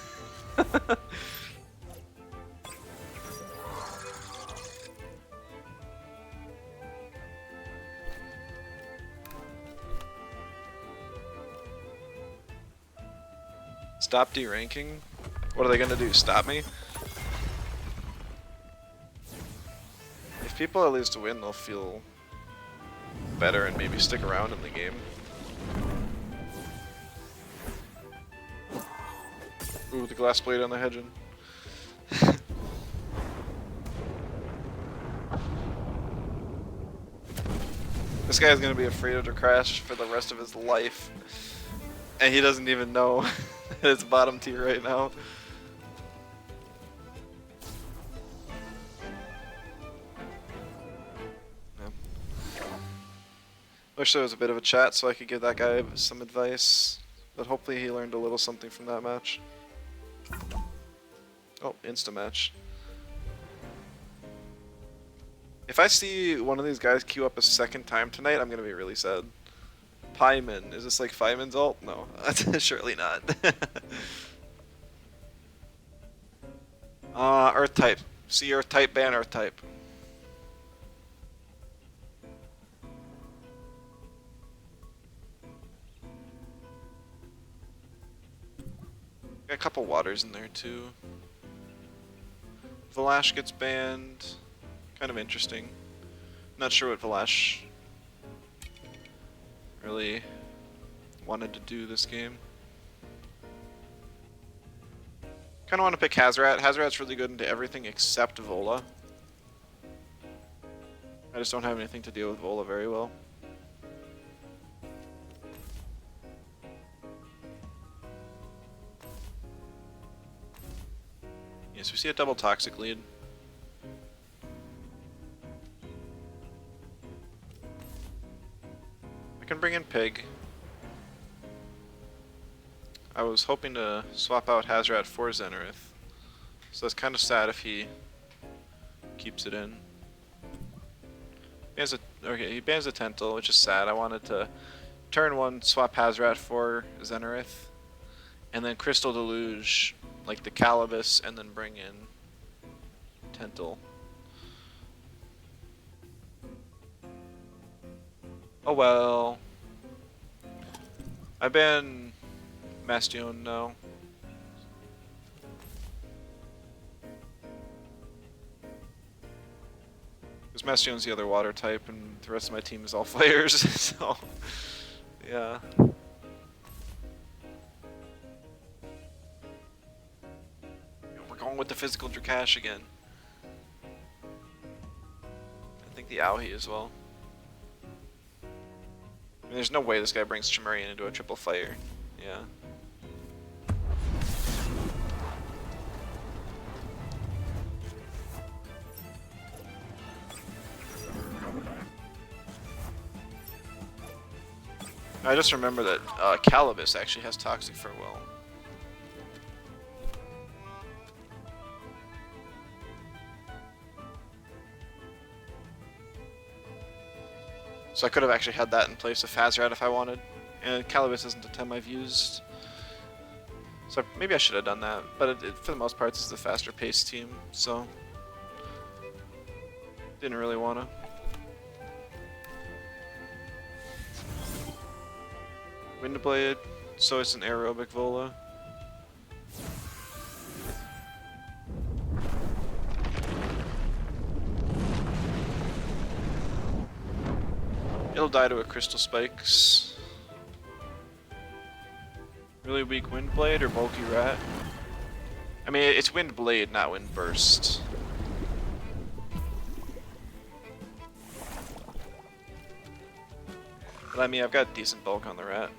A: Stop deranking? What are they gonna do, stop me? If people at least win, they'll feel better and maybe stick around in the game. Ooh, the glass blade on the hedging. This guy's gonna be afraid of the crash for the rest of his life. And he doesn't even know that it's bottom tier right now. Yeah. Wish there was a bit of a chat so I could give that guy some advice. But hopefully he learned a little something from that match. Oh, insta-match. If I see one of these guys queue up a second time tonight, I'm gonna be really sad. Pyman. Is this like Feynman's ult? No, surely not. Earth type. See Earth type, ban Earth type. Got a couple waters in there too. Valash gets banned. Kind of interesting. Not sure what Valash really wanted to do this game. Kind of want to pick Hazrat. Hazrat's really good into everything except Vola. I just don't have anything to deal with Vola very well. Yes, we see a double toxic lead. I can bring in Pig. I was hoping to swap out Hazrat for Zenarith, so that's kind of sad if he keeps it in. He bans a Tental, which is sad. I wanted to turn one, swap Hazrat for Zenarith, and then Crystal Deluge, like the Calibus, and then bring in Tental. Oh well. I ban Bastion now. Because Bastion's the other water type, and the rest of my team is all fires, so yeah. We're going with the physical Drakash again. I think the Auhi as well. mean, there's no way this guy brings Chimerian into a triple fire. Yeah. I just remember that Calibus actually has Toxic Farewell. So I could have actually had that in place of Fazrat if I wanted. And Calibus isn't a Tem I've used. So maybe I should have done that. But for the most part, this is a faster paced team, so didn't really want to. Windblade, so it's an aerobic Vola. It'll die to a Crystal Spikes. Really weak Windblade or bulky Rat? I mean, it's Windblade, not Windburst. But I mean, I've got decent bulk on the Rat.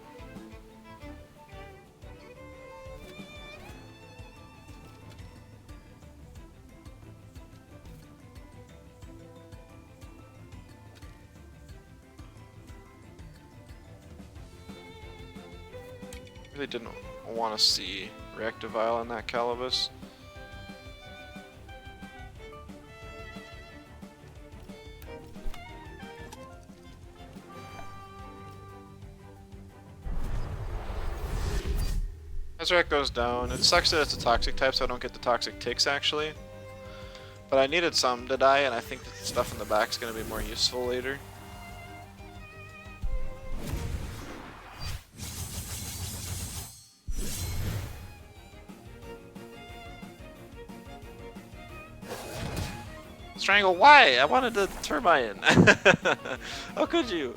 A: Really didn't want to see Reactive Vial on that Calibus. Azrak goes down. It sucks that it's a toxic type, so I don't get the toxic ticks actually. But I needed some to die, and I think that the stuff in the back is going to be more useful later. Strangle, why? I wanted the Turbine. How could you?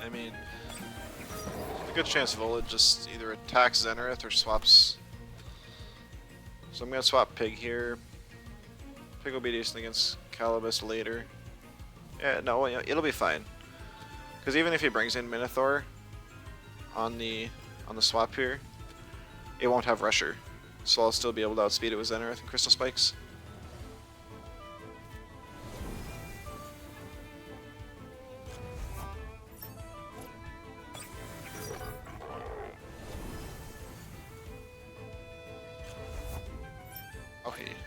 A: I mean, there's a good chance Vola just either attacks Zenareth or swaps. So I'm gonna swap Pig here. Pig will be decent against Calibus later. Yeah, no, it'll be fine. Because even if he brings in Minotaur on the swap here, it won't have Rusher. So I'll still be able to outspeed it with Zenareth and Crystal Spikes.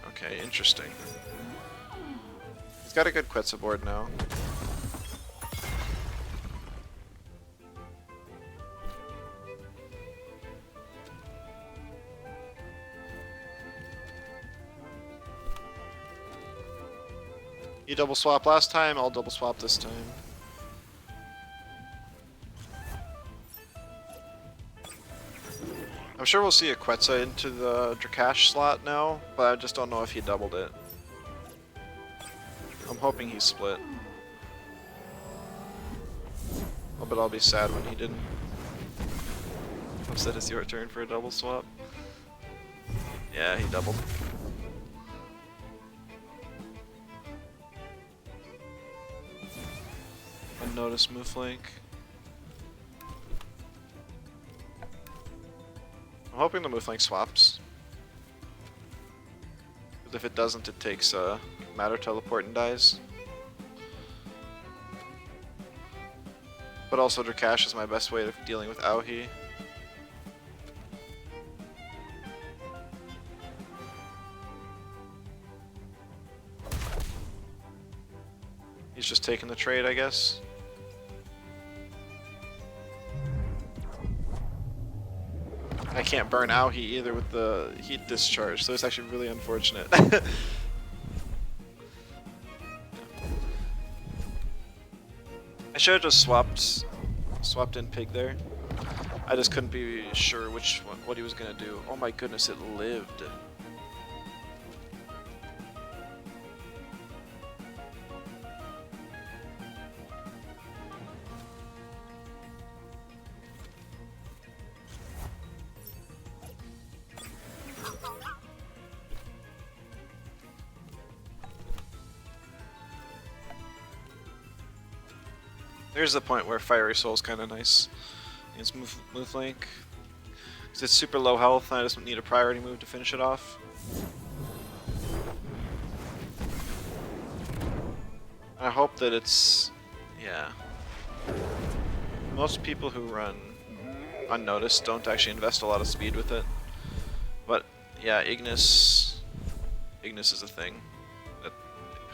A: Okay, interesting. He's got a good Quetzal board now. He double swap last time, I'll double swap this time. I'm sure we'll see a Quetzal into the Drakash slot now, but I just don't know if he doubled it. I'm hoping he split. Oh, but I'll be sad when he didn't. Upset it's your turn for a double swap. Yeah, he doubled. Unnoticed move flank. I'm hoping the move flank swaps. Because if it doesn't, it takes Matter Teleport and dies. But also Drakash is my best way of dealing with Auhi. He's just taking the trade, I guess. I can't burn Auhi either with the heat discharge, so it's actually really unfortunate. I should have just swapped in Pig there. I just couldn't be sure what he was gonna do. Oh my goodness, it lived. There's the point where Fiery Soul's kind of nice. It's move link. Because it's super low health and I just need a priority move to finish it off. I hope that it's... yeah. Most people who run unnoticed don't actually invest a lot of speed with it. But yeah, Ignis is a thing that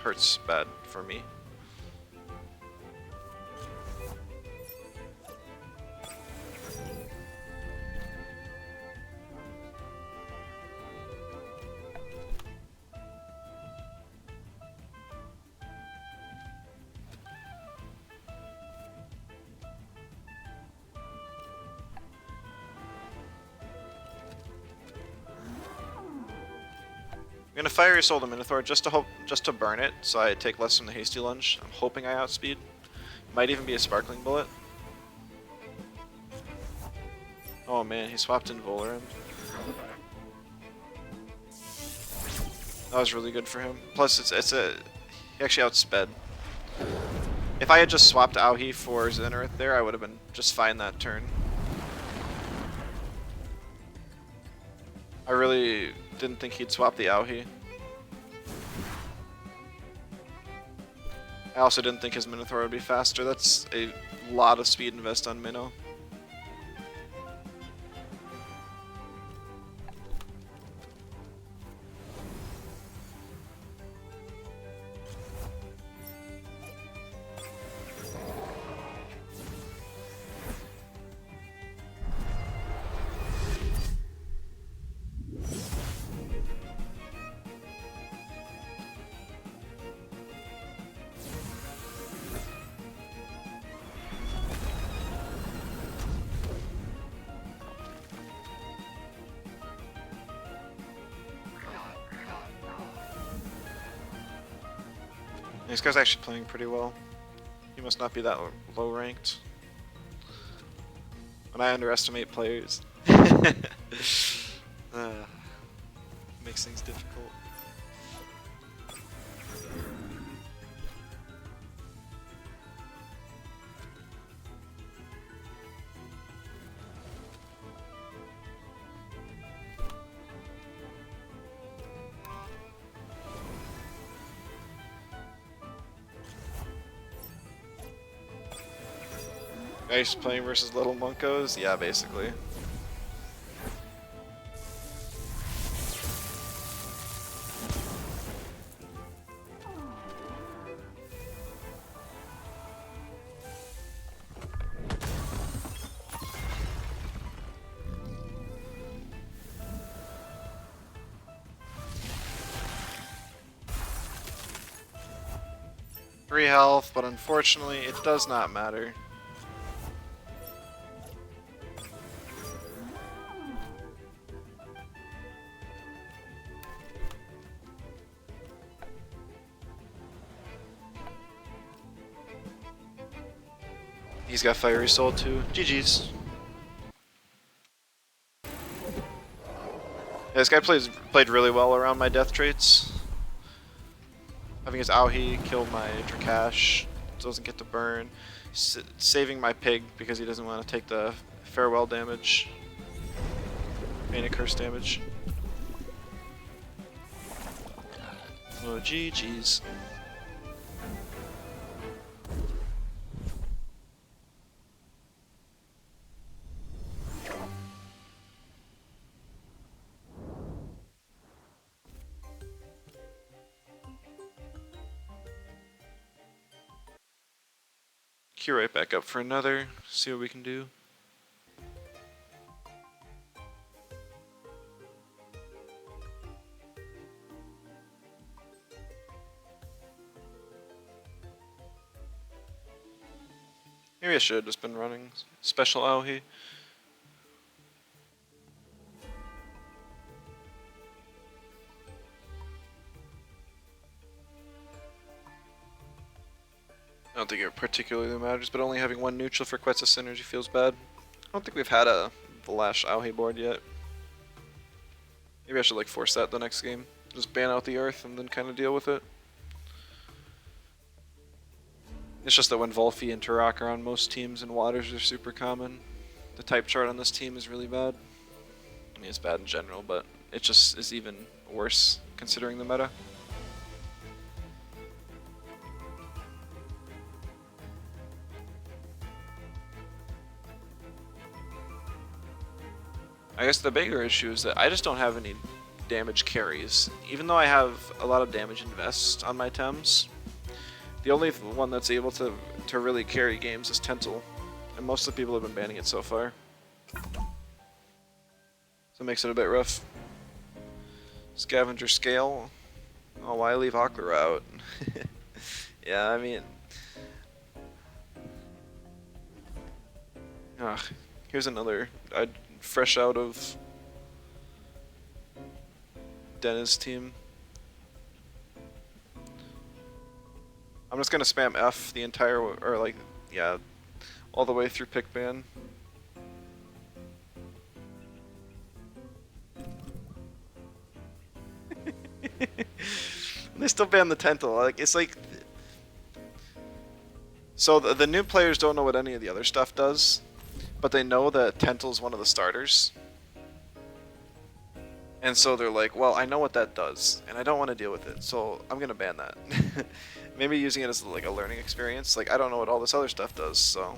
A: hurts bad for me. I'm gonna Fiery Soul the Minotaur just to burn it, so I take less from the hasty lunge. I'm hoping I outspeed. Might even be a sparkling bullet. Oh man, he swapped in Volorend. That was really good for him. Plus, he actually outsped. If I had just swapped Auhi for Zenith there, I would have been just fine that turn. I really didn't think he'd swap the Auhi. I also didn't think his Minotaur would be faster. That's a lot of speed invest on Minnow. This guy's actually playing pretty well. He must not be that low ranked. When I underestimate players, makes things difficult. Guys playing versus little Munkos? Yeah, basically. Three health, but unfortunately it does not matter. He's got Fiery Soul too. GG's. Yeah, this guy played really well around my death traits. Having his Auhi kill my Drakash, doesn't get to burn. Saving my pig because he doesn't want to take the farewell damage. Mana curse damage. Oh, GG's. Queue right back up for another, see what we can do. Maybe I should have just been running special Auhi. I don't think it particularly matters, but only having one neutral for Quetzal synergy feels bad. I don't think we've had a Vlash Auhi board yet. Maybe I should like force that the next game. Just ban out the Earth and then kind of deal with it. It's just that when Volphy and Turok are on most teams and waters are super common, the type chart on this team is really bad. I mean, it's bad in general, but it just is even worse considering the meta. I guess the bigger issue is that I just don't have any damage carries. Even though I have a lot of damage invest on my Tems, the only one that's able to really carry games is Tentel, and most of the people have been banning it so far. So it makes it a bit rough. Scavenger Scale. Oh, why leave Aklara out? Yeah, I mean... Ugh, here's another... fresh out of Dennis' team. I'm just gonna spam F the entire, or like, yeah, all the way through pick ban. They still ban the Tentel. Like, it's like, so the new players don't know what any of the other stuff does, but they know that Tentel's one of the starters. And so they're like, well, I know what that does, and I don't want to deal with it, so I'm gonna ban that. Maybe using it as like a learning experience. Like, I don't know what all this other stuff does, so...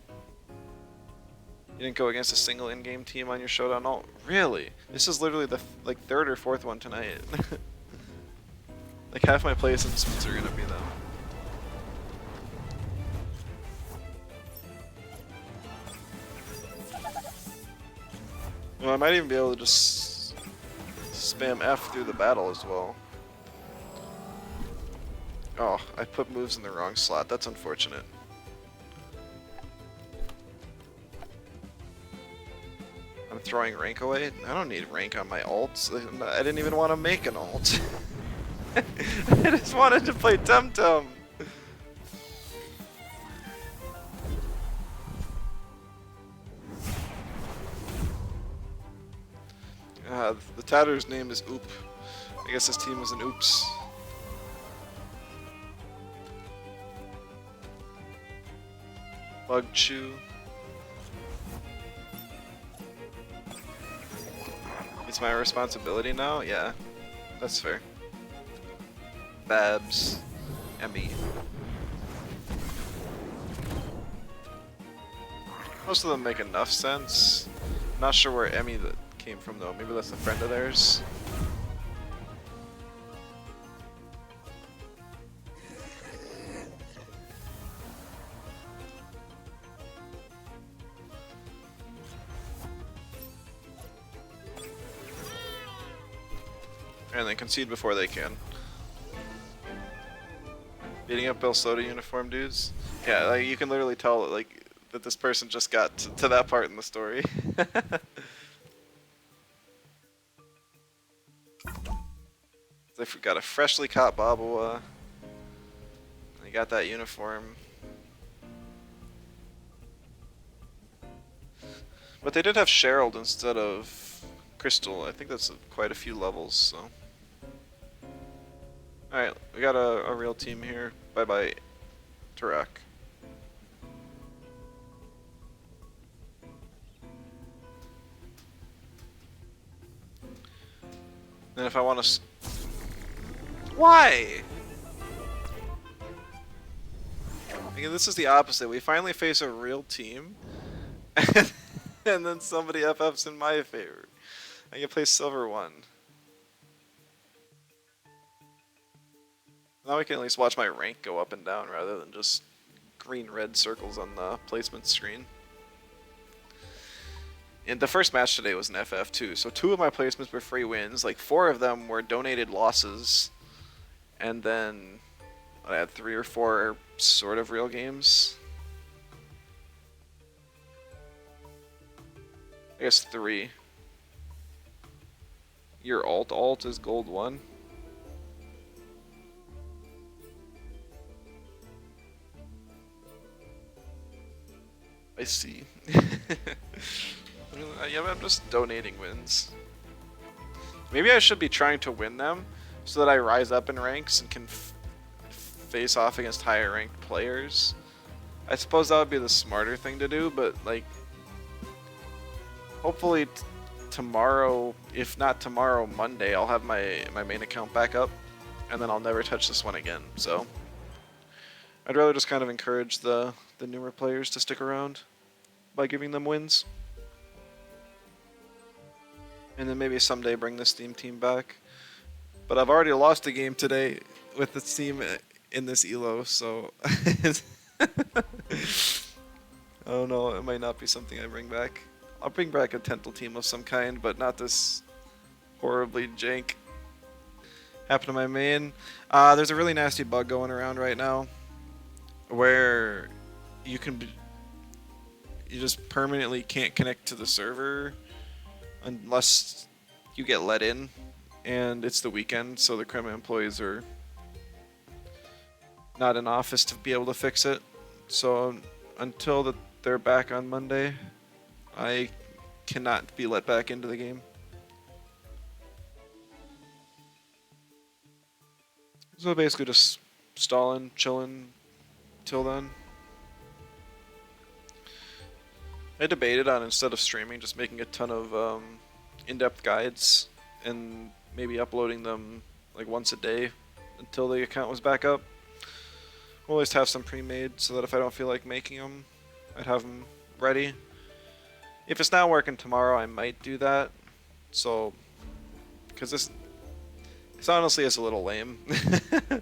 A: You didn't go against a single in-game team on your showdown? Oh, really? This is literally the like third or fourth one tonight. Like, half my placements are gonna be them. Well, I might even be able to just spam F through the battle as well. Oh, I put moves in the wrong slot. That's unfortunate. I'm throwing rank away? I don't need rank on my ults. I didn't even want to make an ult. I just wanted to play Temtem. The Tatter's name is Oop. I guess his team was an Oops. Bug Chew. It's my responsibility now? Yeah, that's fair. Babs. Emmy. Most of them make enough sense. Not sure where Emmy came from though. Maybe that's a friend of theirs. And they concede before they can. Beating up Bill Soda uniform dudes. Yeah, like you can literally tell like that this person just got to that part in the story. They've got a freshly caught Babawa. They got that uniform. But they did have Sherald instead of Crystal. I think that's quite a few levels, so. Alright, we got a real team here. Bye-bye, Turok. And if I want to... Why? Again, this is the opposite. We finally face a real team, and then somebody FFs in my favor. I can play Silver 1. Now we can at least watch my rank go up and down rather than just green-red circles on the placement screen. And the first match today was an FF too, so 2 of my placements were free wins, like 4 of them were donated losses, and then I had 3 or 4 sort of real games. I guess 3. Your alt is gold 1. I see. Yeah, I'm just donating wins. Maybe I should be trying to win them so that I rise up in ranks and can face off against higher ranked players. I suppose that would be the smarter thing to do, but like, hopefully tomorrow, if not tomorrow, Monday, I'll have my main account back up, and then I'll never touch this one again. So I'd rather just kind of encourage the newer players to stick around by giving them wins. And then maybe someday bring the Steam team back. But I've already lost a game today with the team in this ELO, so oh no, it might not be something I bring back. I'll bring back a Temtem team of some kind, but not this horribly jank. Happened to my main. There's a really nasty bug going around right now where you just permanently can't connect to the server unless you get let in, and it's the weekend, so the Crema employees are not in office to be able to fix it. So until they're back on Monday, I cannot be let back into the game. So basically just stalling, chilling till then. I debated on, instead of streaming, just making a ton of in-depth guides and maybe uploading them like once a day until the account was back up. We'll always have some pre-made so that if I don't feel like making them, I'd have them ready. If it's not working tomorrow, I might do that. So, because this honestly is a little lame. You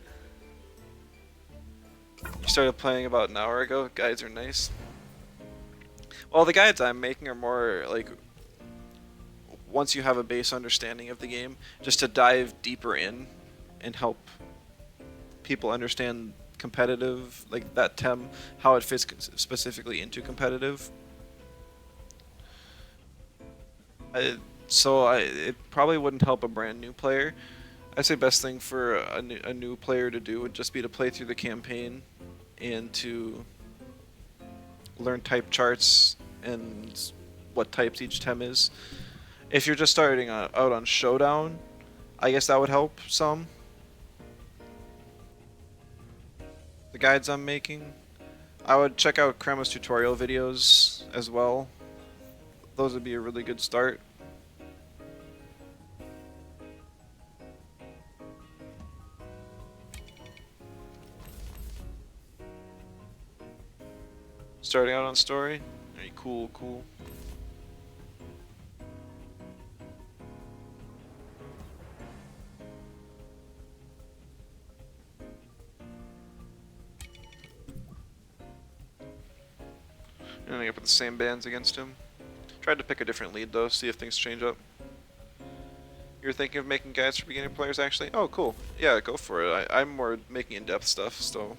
A: started playing about an hour ago. Guides are nice. Well, the guides I'm making are more like, once you have a base understanding of the game, just to dive deeper in and help people understand competitive, like that Tem, how it fits specifically into competitive. It probably wouldn't help a brand new player. I'd say best thing for a new player to do would just be to play through the campaign and to learn type charts and what types each Tem is. If you're just starting out on Showdown, I guess that would help some. The guides I'm making, I would check out Crema's tutorial videos as well. Those would be a really good start. Starting out on story? Very cool. Ending up with the same bands against him. Tried to pick a different lead though, see if things change up. You're thinking of making guides for beginner players actually? Oh, cool. Yeah, go for it. I'm more making in-depth stuff, so.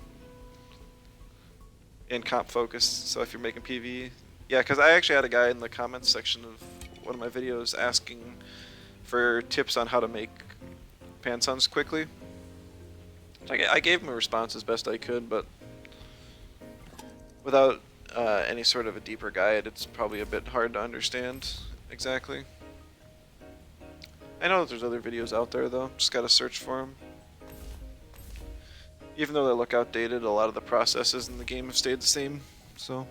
A: And comp focused, so if you're making PvE. Yeah, because I actually had a guy in the comments section of one of my videos asking for tips on how to make Pansuns quickly. I gave him a response as best I could, but without any sort of a deeper guide, it's probably a bit hard to understand exactly. I know that there's other videos out there though, just gotta search for them. Even though they look outdated, a lot of the processes in the game have stayed the same, so.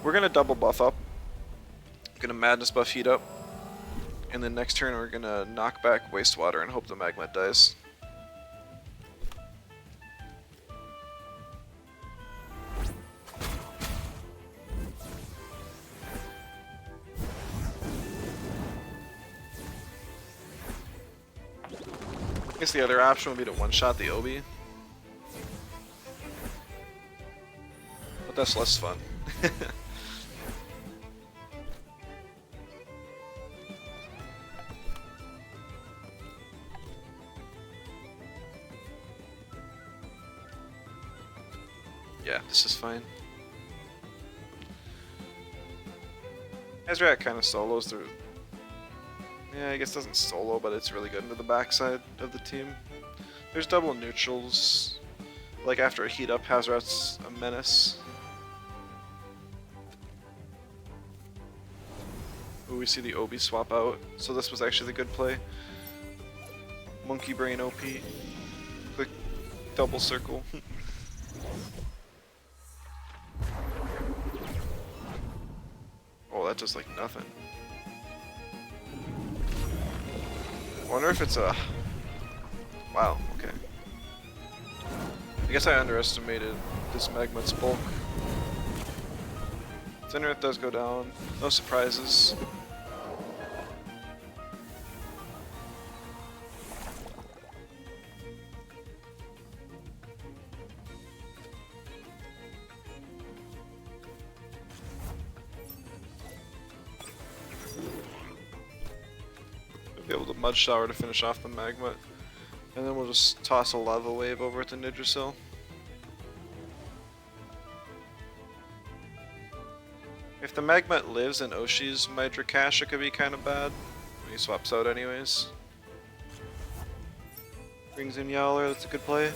A: We're gonna double buff up. Gonna madness buff heat up. And then next turn we're gonna knock back wastewater and hope the magma dies. I guess the other option would be to one-shot the Obi. But that's less fun. Yeah, this is fine. Azrak kind of solos through. Yeah, I guess doesn't solo, but it's really good into the backside of the team. There's double neutrals. Like after a heat up, Hazoret's a menace. Ooh, we see the Obi swap out, so this was actually the good play. Monkey Brain OP. Click double circle. Oh, that does like nothing. I wonder if it's a... Wow, okay. I guess I underestimated this Magma's bulk. Internet does go down. No surprises. We'll be able to Mud Shower to finish off the Magma. And then we'll just toss a Lava Wave over at the Nidrasil. If the Magma lives in Oshi's Midra Cache, it could be kind of bad. He swaps out anyways. Brings in Yowler, that's a good play.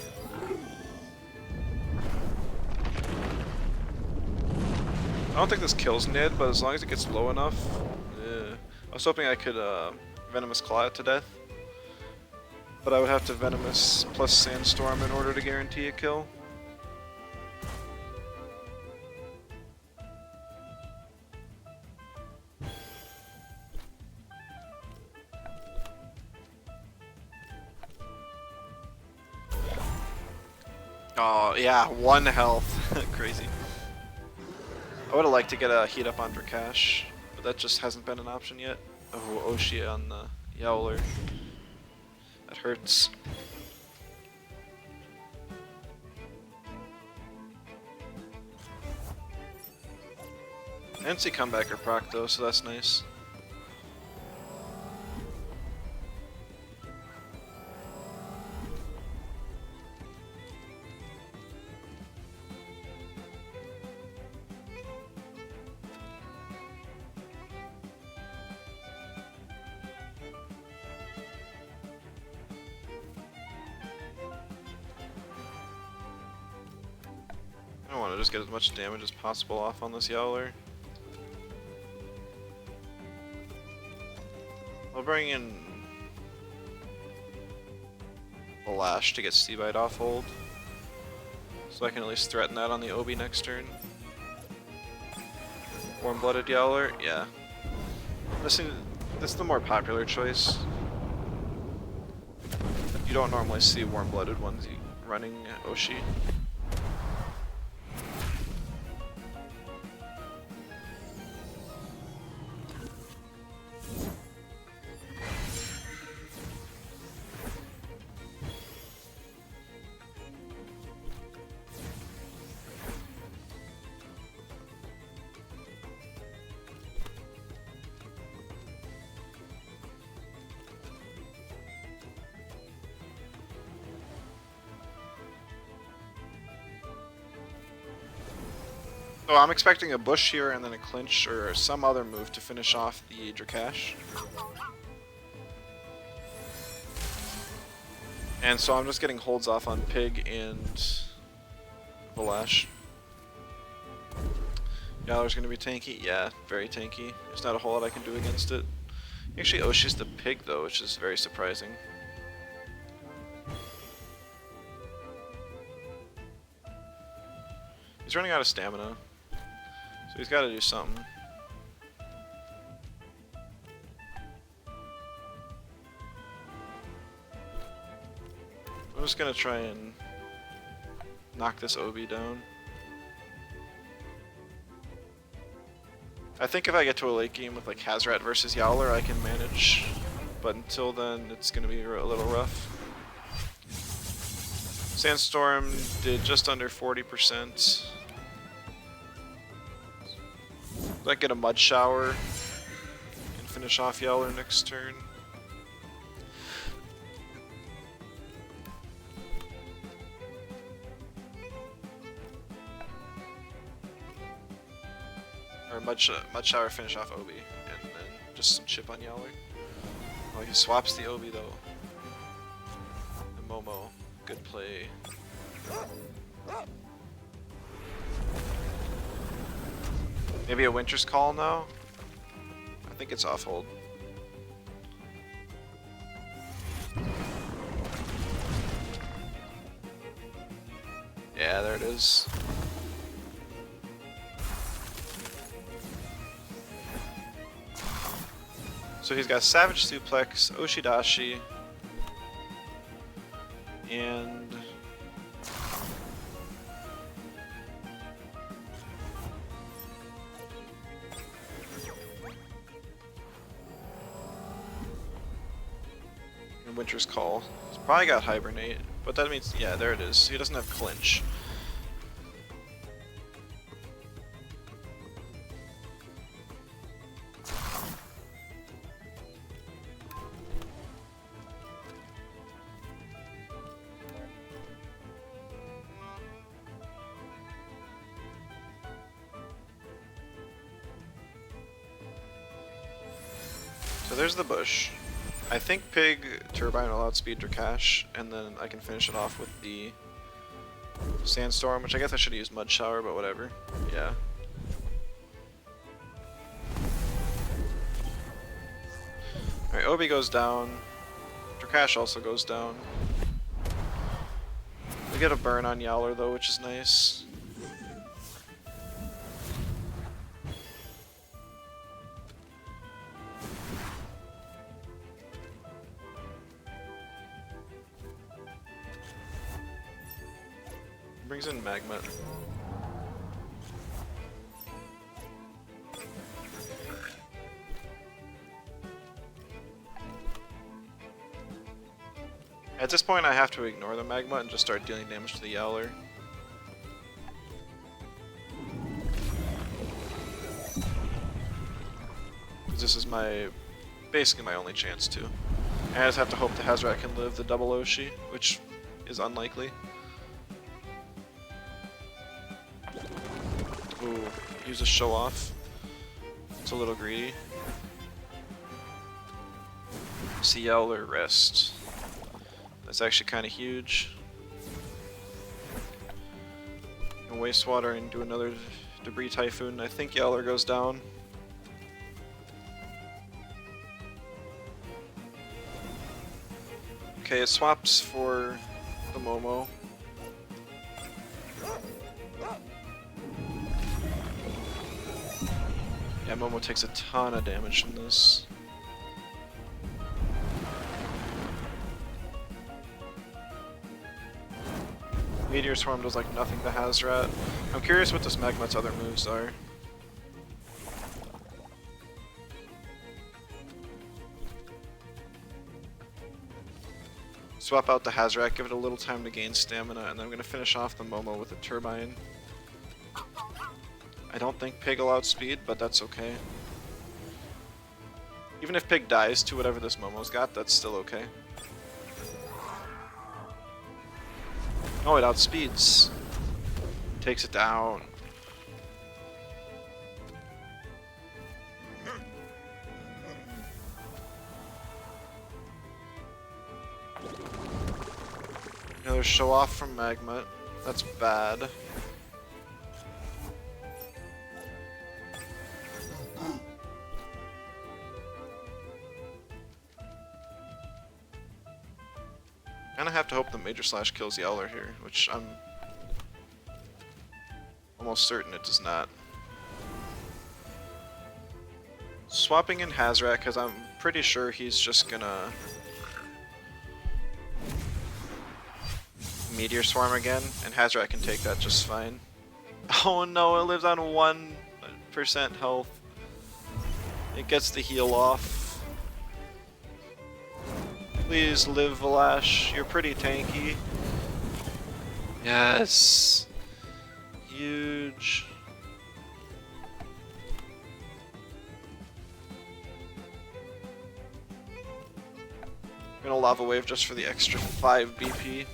A: I don't think this kills Nid, but as long as it gets low enough. Yeah. I was hoping I could Venomous Claw it to death. But I would have to Venomous plus Sandstorm in order to guarantee a kill. Oh, yeah, 1 health. Crazy. I would have liked to get a heat up on Drakash, but that just hasn't been an option yet. Oh, Oshi on the Yowler. That hurts. NC comebacker proc though, so that's nice. I want to just get as much damage as possible off on this Yowler. I'll bring in a Lash to get Seabite off hold, so I can at least threaten that on the Obi next turn. Warm-blooded Yowler, yeah. This is the more popular choice. You don't normally see warm-blooded ones running Oshi. So I'm expecting a bush here and then a clinch or some other move to finish off the Drakash. And so I'm just getting holds off on Pig and Valash. Yowler's gonna be tanky? Yeah, very tanky. There's not a whole lot I can do against it. Actually, Oshi's the Pig though, which is very surprising. He's running out of stamina. So he's got to do something. I'm just going to try and knock this Obi down. I think if I get to a late game with like Hazoret versus Yowler, I can manage. But until then, it's going to be a little rough. Sandstorm did just under 40%. Might get a Mud Shower and finish off Yowler next turn. Or Mud Shower finish off Obi, and then just some chip on Yowler. Oh, he swaps the Obi though. The Momo, good play. Maybe a Winter's Call now? I think it's off hold. Yeah, there it is. So he's got Savage Suplex, Oshidashi, and Winter's Call. He's probably got Hibernate, but that means, yeah, there it is. He doesn't have Clinch. So there's the bush. I think Pig, Turbine will outspeed Drakash, and then I can finish it off with the Sandstorm, which I guess I should have used Mud Shower, but whatever. Yeah. Alright, Obi goes down. Drakash also goes down. We get a burn on Yowler though, which is nice. Brings in Magma. At this point I have to ignore the Magma and just start dealing damage to the Yowler. Because this is basically my only chance to. And I just have to hope the Hazrat can live the double Oshi, which is unlikely. Ooh, use a show off. It's a little greedy. See Yowler rest. That's actually kind of huge. And Wastewater and do another Debris Typhoon. I think Yowler goes down. Okay, it swaps for the Momo. Yeah, Momo takes a ton of damage from this. Meteor Swarm does like nothing to Hazrat. I'm curious what this Magmat's other moves are. Swap out the Hazrat, give it a little time to gain stamina, and then I'm going to finish off the Momo with a Turbine. I don't think Pig will outspeed, but that's okay. Even if Pig dies to whatever this Momo's got, that's still okay. Oh, it outspeeds. Takes it down. Another show off from Magma. That's bad. And I have to hope the Major Slash kills Yowler here, which I'm almost certain it does not. Swapping in Hazrat, because I'm pretty sure he's just gonna Meteor Swarm again, and Hazrat can take that just fine. Oh no, it lives on 1% health. It gets the heal off. Please live, Valash. You're pretty tanky. Yes. Huge. I'm gonna Lava Wave just for the extra 5 BP.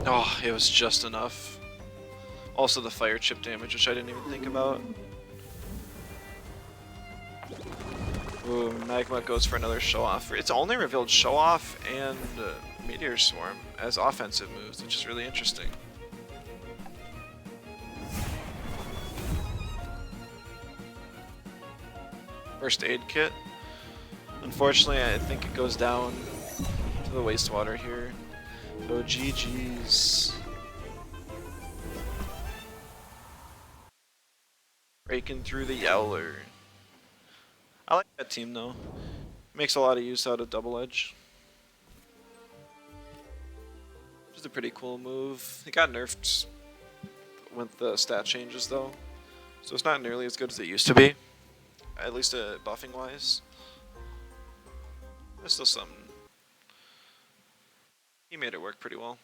A: Oh, it was just enough. Also the fire chip damage, which I didn't even think about. Ooh, Magma goes for another show off. It's only revealed show off and Meteor Swarm as offensive moves, which is really interesting. First aid kit. Unfortunately, I think it goes down to the wastewater here. So GG's. Breaking through the Yowler. I like that team though. Makes a lot of use out of Double Edge. Which is a pretty cool move. It got nerfed with the stat changes though. So it's not nearly as good as it used to be. At least buffing wise. There's still some. He made it work pretty well.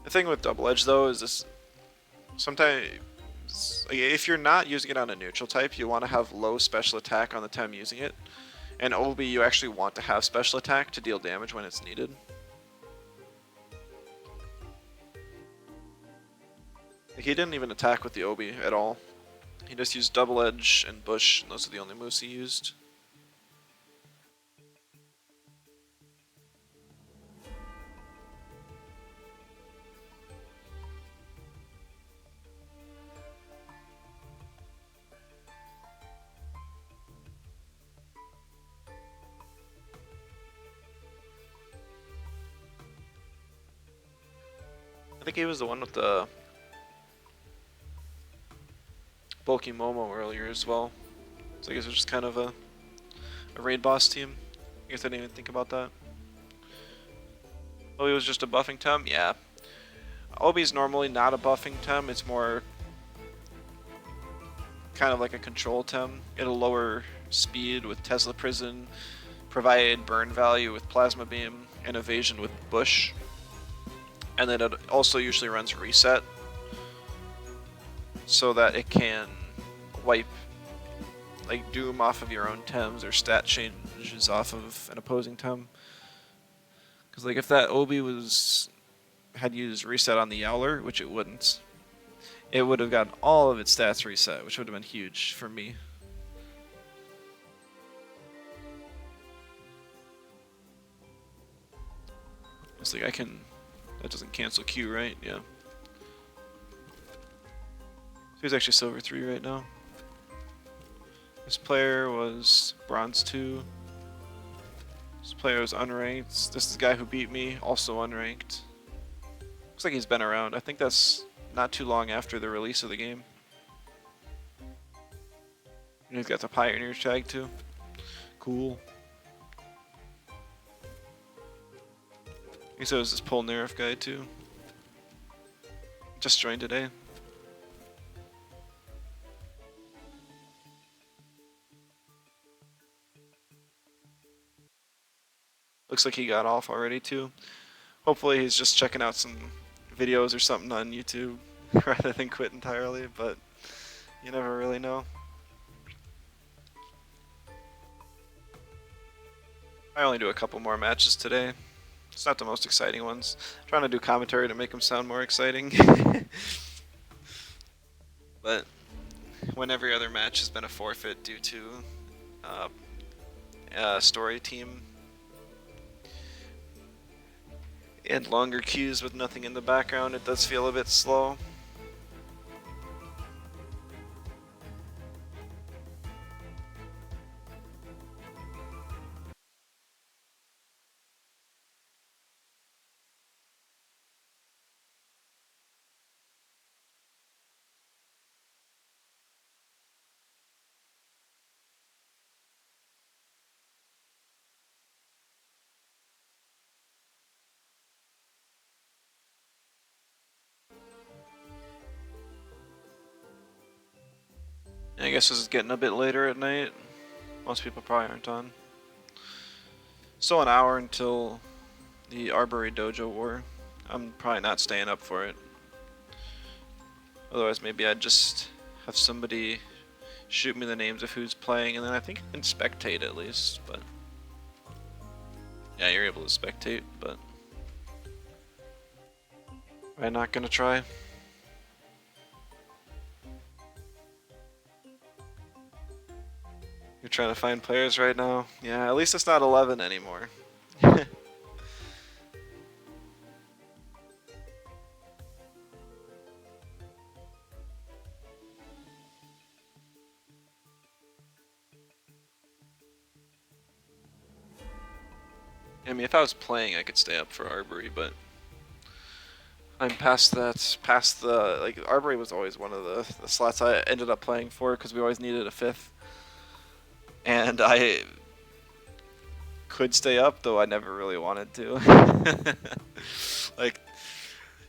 A: The thing with Double Edge though is this. Sometimes, if you're not using it on a neutral type, you want to have low special attack on the time using it. And Obi, you actually want to have special attack to deal damage when it's needed. He didn't even attack with the Obi at all. He just used Double Edge and Bush, and those are the only moves he used. I think he was the one with the bulky Momo earlier as well. So I guess it was just kind of a raid boss team. I guess I didn't even think about that. Oh, he was just a buffing Tem? Yeah. Obi's normally not a buffing Tem, it's more kind of like a control Tem. It'll lower speed with Tesla Prison, provide burn value with Plasma Beam, and evasion with Bush. And then it also usually runs reset so that it can wipe like Doom off of your own Tems or stat changes off of an opposing Tem. Because like if that Obi had used reset on the Yowler, which it wouldn't, it would have gotten all of its stats reset, which would have been huge for me. It's like that doesn't cancel Q, right? Yeah. He's actually Silver 3 right now. This player was Bronze 2. This player was unranked. This is the guy who beat me, also unranked. Looks like he's been around. I think that's not too long after the release of the game. And he's got the Pioneer tag too. Cool. He said it was this Polnareff guy too. Just joined today. Looks like he got off already too. Hopefully he's just checking out some videos or something on YouTube rather than quit entirely, but you never really know. I only do a couple more matches today. It's not the most exciting ones. I'm trying to do commentary to make them sound more exciting. But when every other match has been a forfeit due to story team and longer queues with nothing in the background, it does feel a bit slow. I guess this is getting a bit later at night. Most people probably aren't on. Still an hour until the Arbory Dojo War. I'm probably not staying up for it. Otherwise, maybe I'd just have somebody shoot me the names of who's playing, and then I think I can spectate at least, but... Yeah, you're able to spectate, but... Am I not gonna try? You're trying to find players right now? Yeah, at least it's not 11 anymore. I mean, if I was playing, I could stay up for Arbory, but I'm past that. Past the like, Arbory was always one of the slots I ended up playing for because we always needed a fifth, and I could stay up, though I never really wanted to. Like,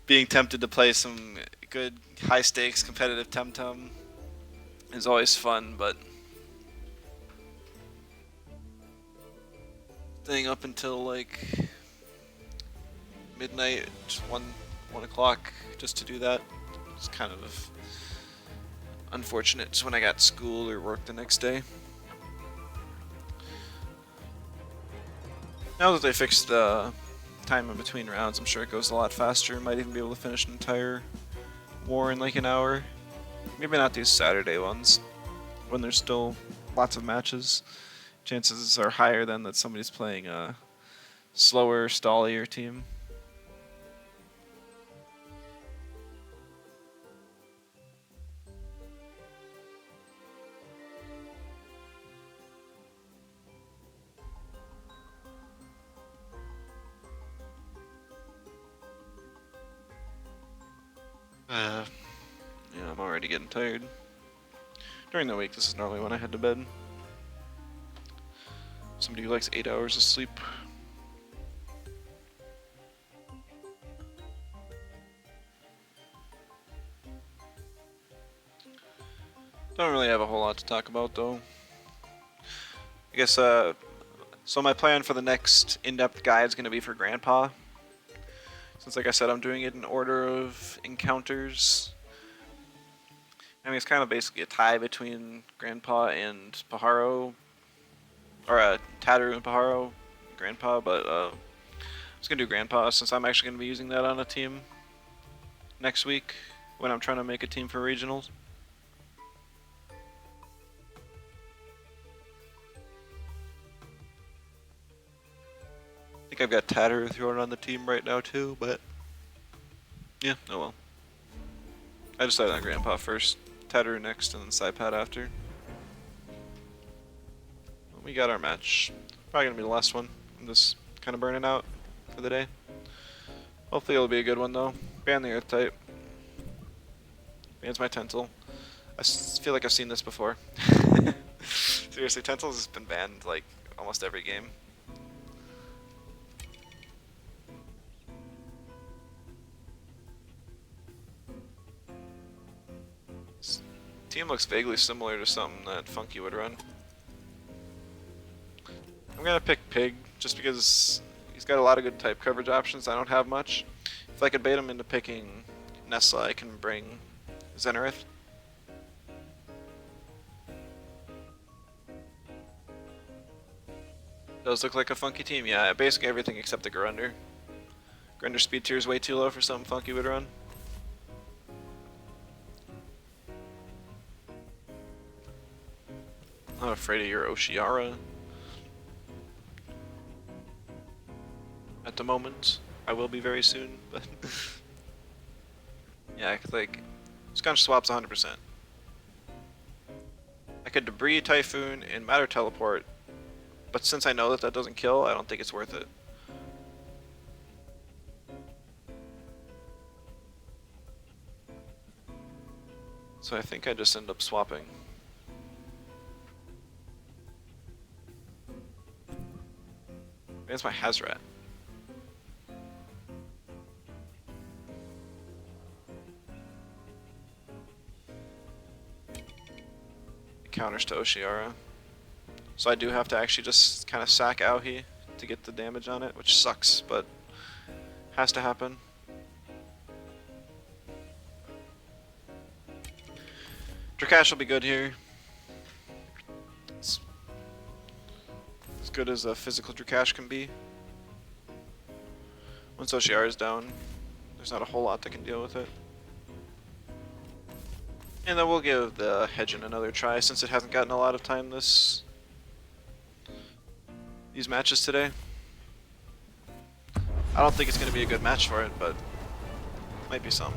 A: being tempted to play some good high stakes competitive Temtem is always fun, but staying up until like midnight, 1 o'clock, just to do that, it's kind of unfortunate when I got school or work the next day. Now that they fixed the time in between rounds, I'm sure it goes a lot faster. Might even be able to finish an entire war in like an hour. Maybe not these Saturday ones, when there's still lots of matches. Chances are higher than that somebody's playing a slower, stallier team. Yeah, I'm already getting tired. During the week, this is normally when I head to bed. Somebody who likes 8 hours of sleep. Don't really have a whole lot to talk about, though. I guess, so my plan for the next in-depth guide is going to be for Grandpa. Since, like I said, I'm doing it in order of encounters. I mean, it's kind of basically a tie between Grandpa and Pajaro. Or, Tataru and Pajaro. Grandpa, but, I was going to do Grandpa since I'm actually going to be using that on a team next week when I'm trying to make a team for regionals. I think I've got Tataru thrown on the team right now too, but yeah, oh well. I decided on Grandpa first, Tataru next, and then Saipad after. We got our match. Probably gonna be the last one. I'm just kind of burning out for the day. Hopefully it'll be a good one though. Ban the Earth type. Bans my Tental. I feel like I've seen this before. Seriously, Tental's has been banned like almost every game. This team looks vaguely similar to something that Funky would run. I'm gonna pick Pig just because he's got a lot of good type coverage options. I don't have much. If I could bait him into picking Nessa, I can bring Zenarith. Does look like a Funky team. Yeah, basically everything except the Grunder. Grunder speed tier is way too low for something Funky would run. I'm not afraid of your Oshiara. At the moment, I will be very soon, but yeah, like Scunch swaps 100%. I could Debris, Typhoon, and Matter Teleport, but since I know that that doesn't kill, I don't think it's worth it. So I think I just end up swapping. That's my Hazrat. Counters to Oshiara. So I do have to actually just kind of sack Aohi to get the damage on it, which sucks, but has to happen. Drakash will be good here. It's as good as a physical Drakash can be. Once Oshiara's down, There's not a whole lot that can deal with it. And then we'll give the Hedgen another try since it hasn't gotten a lot of time these matches today. I don't think it's going to be a good match for it, but might be some.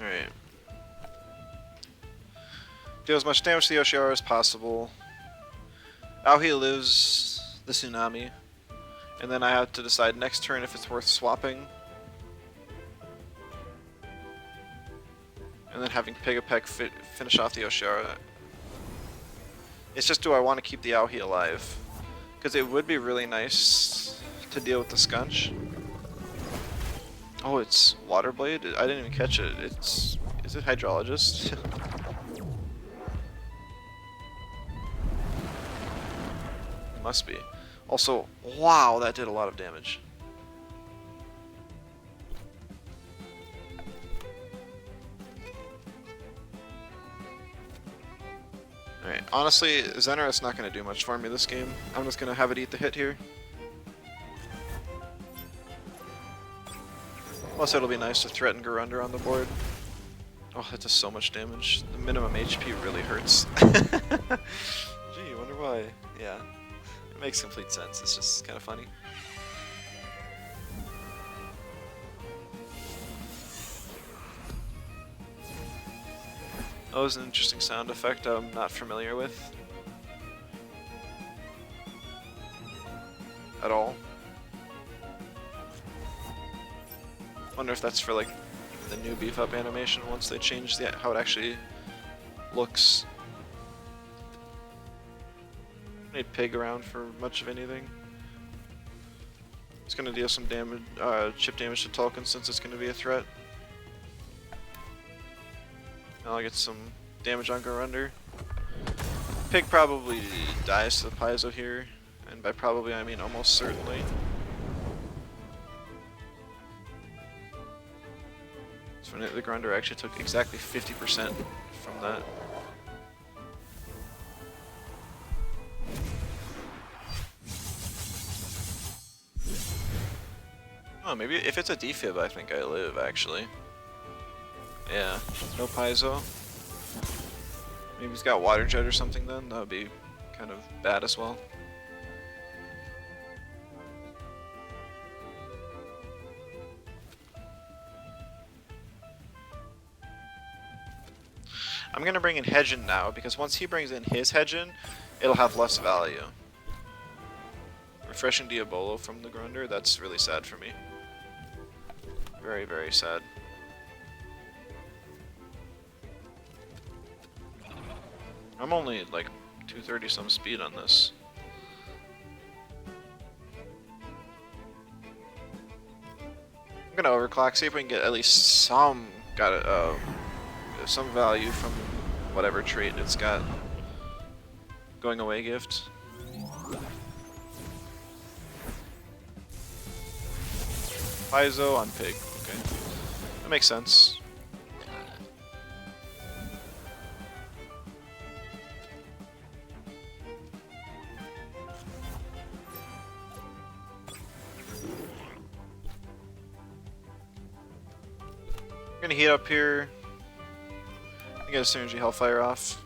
A: Alright. Deal as much damage to the Yoshiara as possible. Aohi lives the tsunami. And then I have to decide next turn if it's worth swapping. And then having Pigapek finish off the Yoshiara. It's just, do I want to keep the Aohi alive? Because it would be really nice to deal with the Scunch. Oh, it's Water Blade? I didn't even catch it. Is it Hydrologist? It must be. Also, wow, that did a lot of damage. Alright, honestly, Zenareth's not going to do much for me this game. I'm just going to have it eat the hit here. Plus, it'll be nice to threaten Garunder on the board. Oh, that does so much damage. The minimum HP really hurts. Gee, wonder why. Yeah, it makes complete sense. It's just kind of funny. That was an interesting sound effect I'm not familiar with. At all. Wonder if that's for like the new beef up animation once they change how it actually looks. Need Pig around for much of anything. It's gonna deal some damage, chip damage to Tolkien since it's gonna be a threat. Now I'll get some damage on Garunder. Pig probably dies to the Paizo here, and by probably I mean almost certainly. So the Garunder actually took exactly 50% from that. Oh, maybe if it's a defib, I think I live actually. Yeah, no Paizo. Maybe he's got Water Jet or something then, that would be kind of bad as well. I'm gonna bring in Hedgen now, because once he brings in his Hedgen, it'll have less value. Refreshing Diabolo from the Grunder, that's really sad for me. Very, very sad. I'm only like 230 some speed on this. I'm gonna overclock, see if we can get at least some some value from whatever trait it's got. Going away gift. Paizo on Pig. Okay, that makes sense. I'm gonna heat up here. I get a Synergy Hellfire off.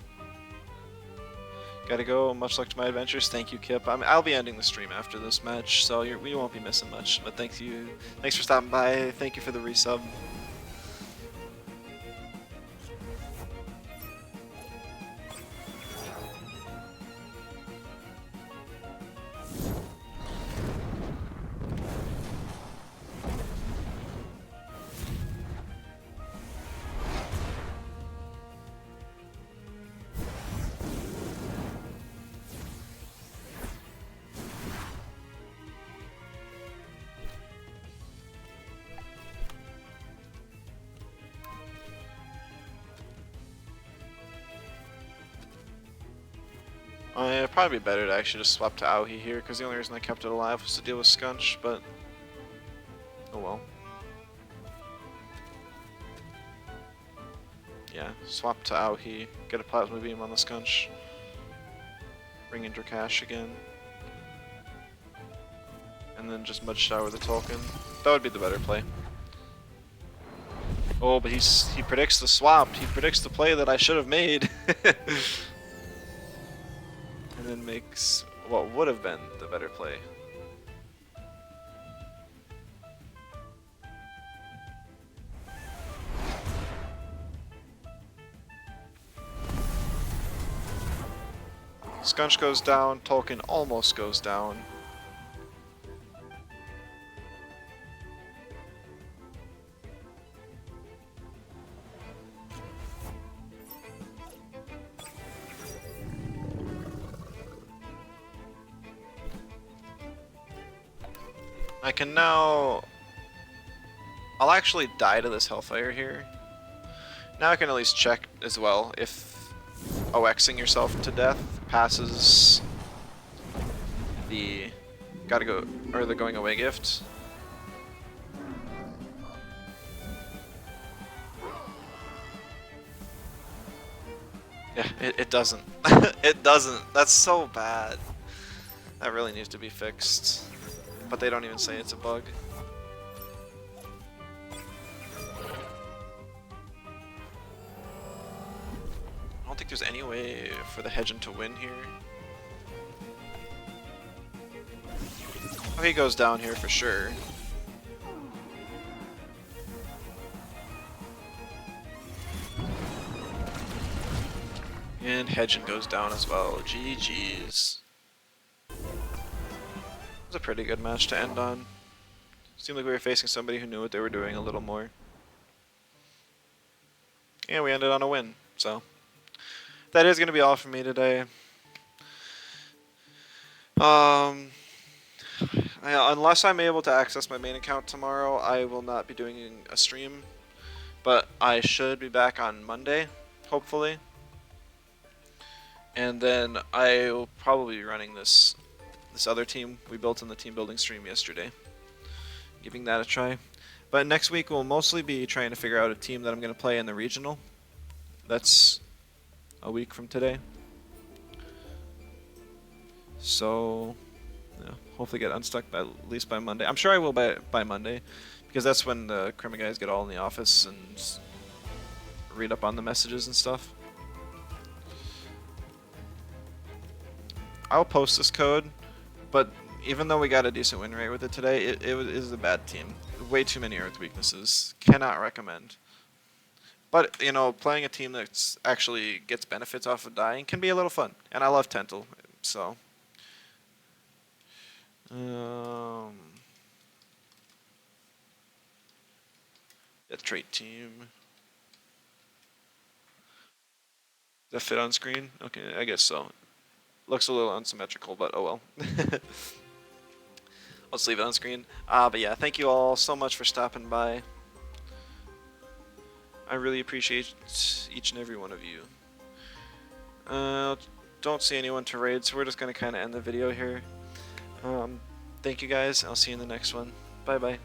A: Gotta go. Much luck to my adventures. Thank you, Kip. I'll be ending the stream after this match, so we won't be missing much. But thank you. Thanks for stopping by. Thank you for the resub. It'd probably be better to actually just swap to Aohi here, because the only reason I kept it alive was to deal with Scunch, but oh well. Yeah, swap to Auhi, get a Plasma Beam on the Scunch. Bring in Drakash again. And then just Mud Shower the Tolkien. That would be the better play. Oh, but he predicts the swap. He predicts the play that I should have made. And then makes what would have been the better play. Scunch goes down, Tolkien almost goes down. I can now... I'll actually die to this Hellfire here. Now I can at least check as well if OXing yourself to death passes the gotta go, or the going away gift. Yeah, it doesn't. It doesn't. That's so bad. That really needs to be fixed. But they don't even say it's a bug. I don't think there's any way for the Hedgen to win here. Oh, he goes down here for sure. And Hedgen goes down as well. GG's. It was a pretty good match to end on. Seemed like we were facing somebody who knew what they were doing a little more. And we ended on a win, so. That is going to be all from me today. Unless I'm able to access my main account tomorrow, I will not be doing a stream. But I should be back on Monday, hopefully. And then I will probably be running this other team we built in the team building stream yesterday. Giving that a try. But next week we'll mostly be trying to figure out a team that I'm going to play in the regional. That's a week from today. So, yeah, hopefully get unstuck by, at least by Monday. I'm sure I will by Monday, because that's when the Krima guys get all in the office and read up on the messages and stuff. I'll post this code, but even though we got a decent win rate with it today, it is a bad team. Way too many Earth weaknesses. Cannot recommend. But, you know, playing a team that actually gets benefits off of dying can be a little fun. And I love Tentel, so. The trait team. Does that fit on screen? Okay, I guess so. Looks a little unsymmetrical, but oh well. Let's leave it on screen. But yeah, thank you all so much for stopping by. I really appreciate each and every one of you. Don't see anyone to raid, so we're just going to kind of end the video here. Thank you guys. I'll see you in the next one. Bye bye.